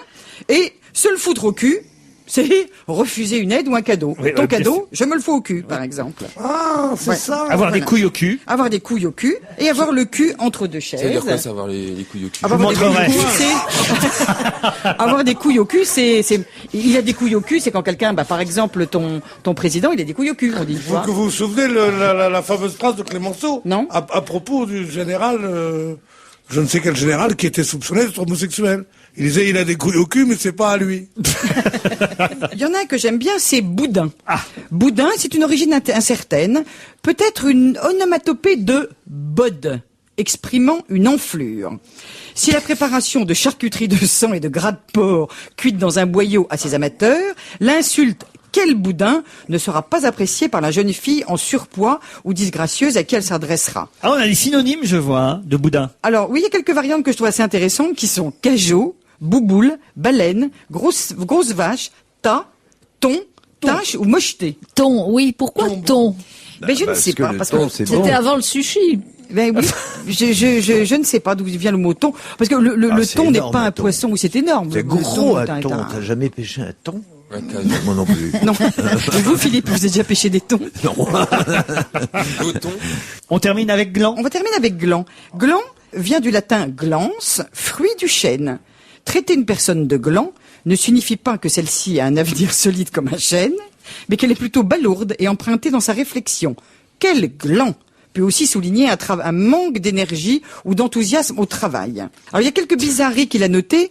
Et se le foutre au cul, c'est refuser une aide ou un cadeau. Oui, Ton cadeau, je me le fous au cul, par exemple. Ah, c'est ça. Avoir des couilles au cul. Avoir des couilles au cul et avoir le cul entre deux chaises. Ça veut dire quoi, ça, avoir les couilles au cul? Avoir des couilles au cul, c'est... Avoir des couilles au cul, il a des couilles au cul, c'est quand quelqu'un, par exemple, ton président, il a des couilles au cul, on dit. Vous vous souvenez la fameuse phrase de Clémenceau? Non. À propos du général, je ne sais quel général, qui était soupçonné d'être homosexuel. Il disait, il a des couilles au cul, mais c'est pas à lui. Il y en a un que j'aime bien, c'est boudin. Boudin, c'est une origine incertaine. Peut-être une onomatopée de bod, exprimant une enflure. Si la préparation de charcuterie de sang et de gras de porc cuite dans un boyau à ses amateurs, l'insulte quel boudin ne sera pas apprécié par la jeune fille en surpoids ou disgracieuse à qui elle s'adressera? Ah, on a des synonymes, je vois, hein, de boudin. Alors, oui, il y a quelques variantes que je trouve assez intéressantes qui sont cajot, bouboule, baleine, grosse vache, tas, thon, tâche ou mocheté. Thon, oui. Pourquoi thon? Ben, je ne sais pas, parce que C'était avant le sushi. ben oui, je ne sais pas d'où vient le mot thon, parce que le c'est thon n'est énorme, pas un un thon. poisson, oui, c'est énorme. C'est Le gros un est un- thon. T'as jamais pêché un thon? Ouais, Moi non plus. Non. Et vous, Philippe, vous avez déjà pêché des thons? Non. Goton. On termine avec gland. On va terminer avec gland. Gland vient du latin glans, fruit du chêne. Traiter une personne de gland ne signifie pas que celle-ci a un avenir solide comme un chêne, mais qu'elle est plutôt balourde et empruntée dans sa réflexion. Quel gland peut aussi souligner un manque d'énergie ou d'enthousiasme au travail. Alors il y a quelques bizarreries qu'il a notées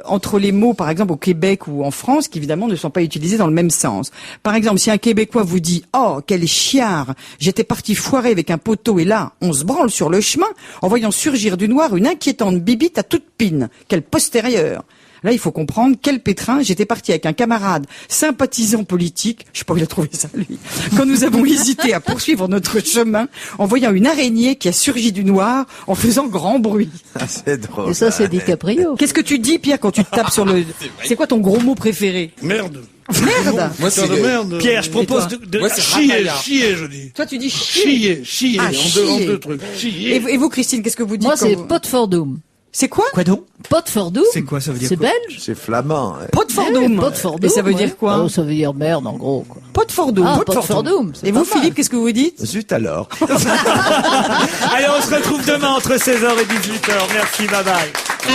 entre les mots, par exemple au Québec ou en France, qui évidemment ne sont pas utilisés dans le même sens. Par exemple, si un Québécois vous dit « Oh, quel chiard, j'étais parti foirer avec un poteau et là, on se branle sur le chemin en voyant surgir du noir une inquiétante bibite à toute pine. Quelle postérieure !» Là, il faut comprendre quel pétrin. J'étais parti avec un camarade sympathisant politique. Je sais pas où il a trouvé ça, lui. Quand nous avons hésité à poursuivre notre chemin en voyant une araignée qui a surgi du noir en faisant grand bruit. C'est drôle. Et ça, c'est DiCaprio. Qu'est-ce que tu dis, Pierre, quand tu te tapes sur le... C'est quoi ton gros mot préféré? Merde. Merde! Moi, Putain de c'est merde. Pierre, je propose Et toi de... Moi, c'est Chier, racaillard. chier, je dis. Toi, tu dis chier. Chier, Ah, en chier. deux trucs. Chier. Et vous, Christine, qu'est-ce que vous dites Moi, quand c'est vous- Potfordum. C'est quoi? Quoi donc? Potfordum. C'est quoi, ça veut dire C'est quoi belge. C'est flamand. Ouais. Potfordum. Potfordum. Et ça veut ouais. dire quoi? Oh, ça veut dire merde, en gros, quoi. Potfordum. Ah, Potfordum. c'est Et pas vous, mal. Philippe, qu'est-ce que vous dites? Zut alors. Allez, on se retrouve demain entre 16h et 18h. Merci, bye bye.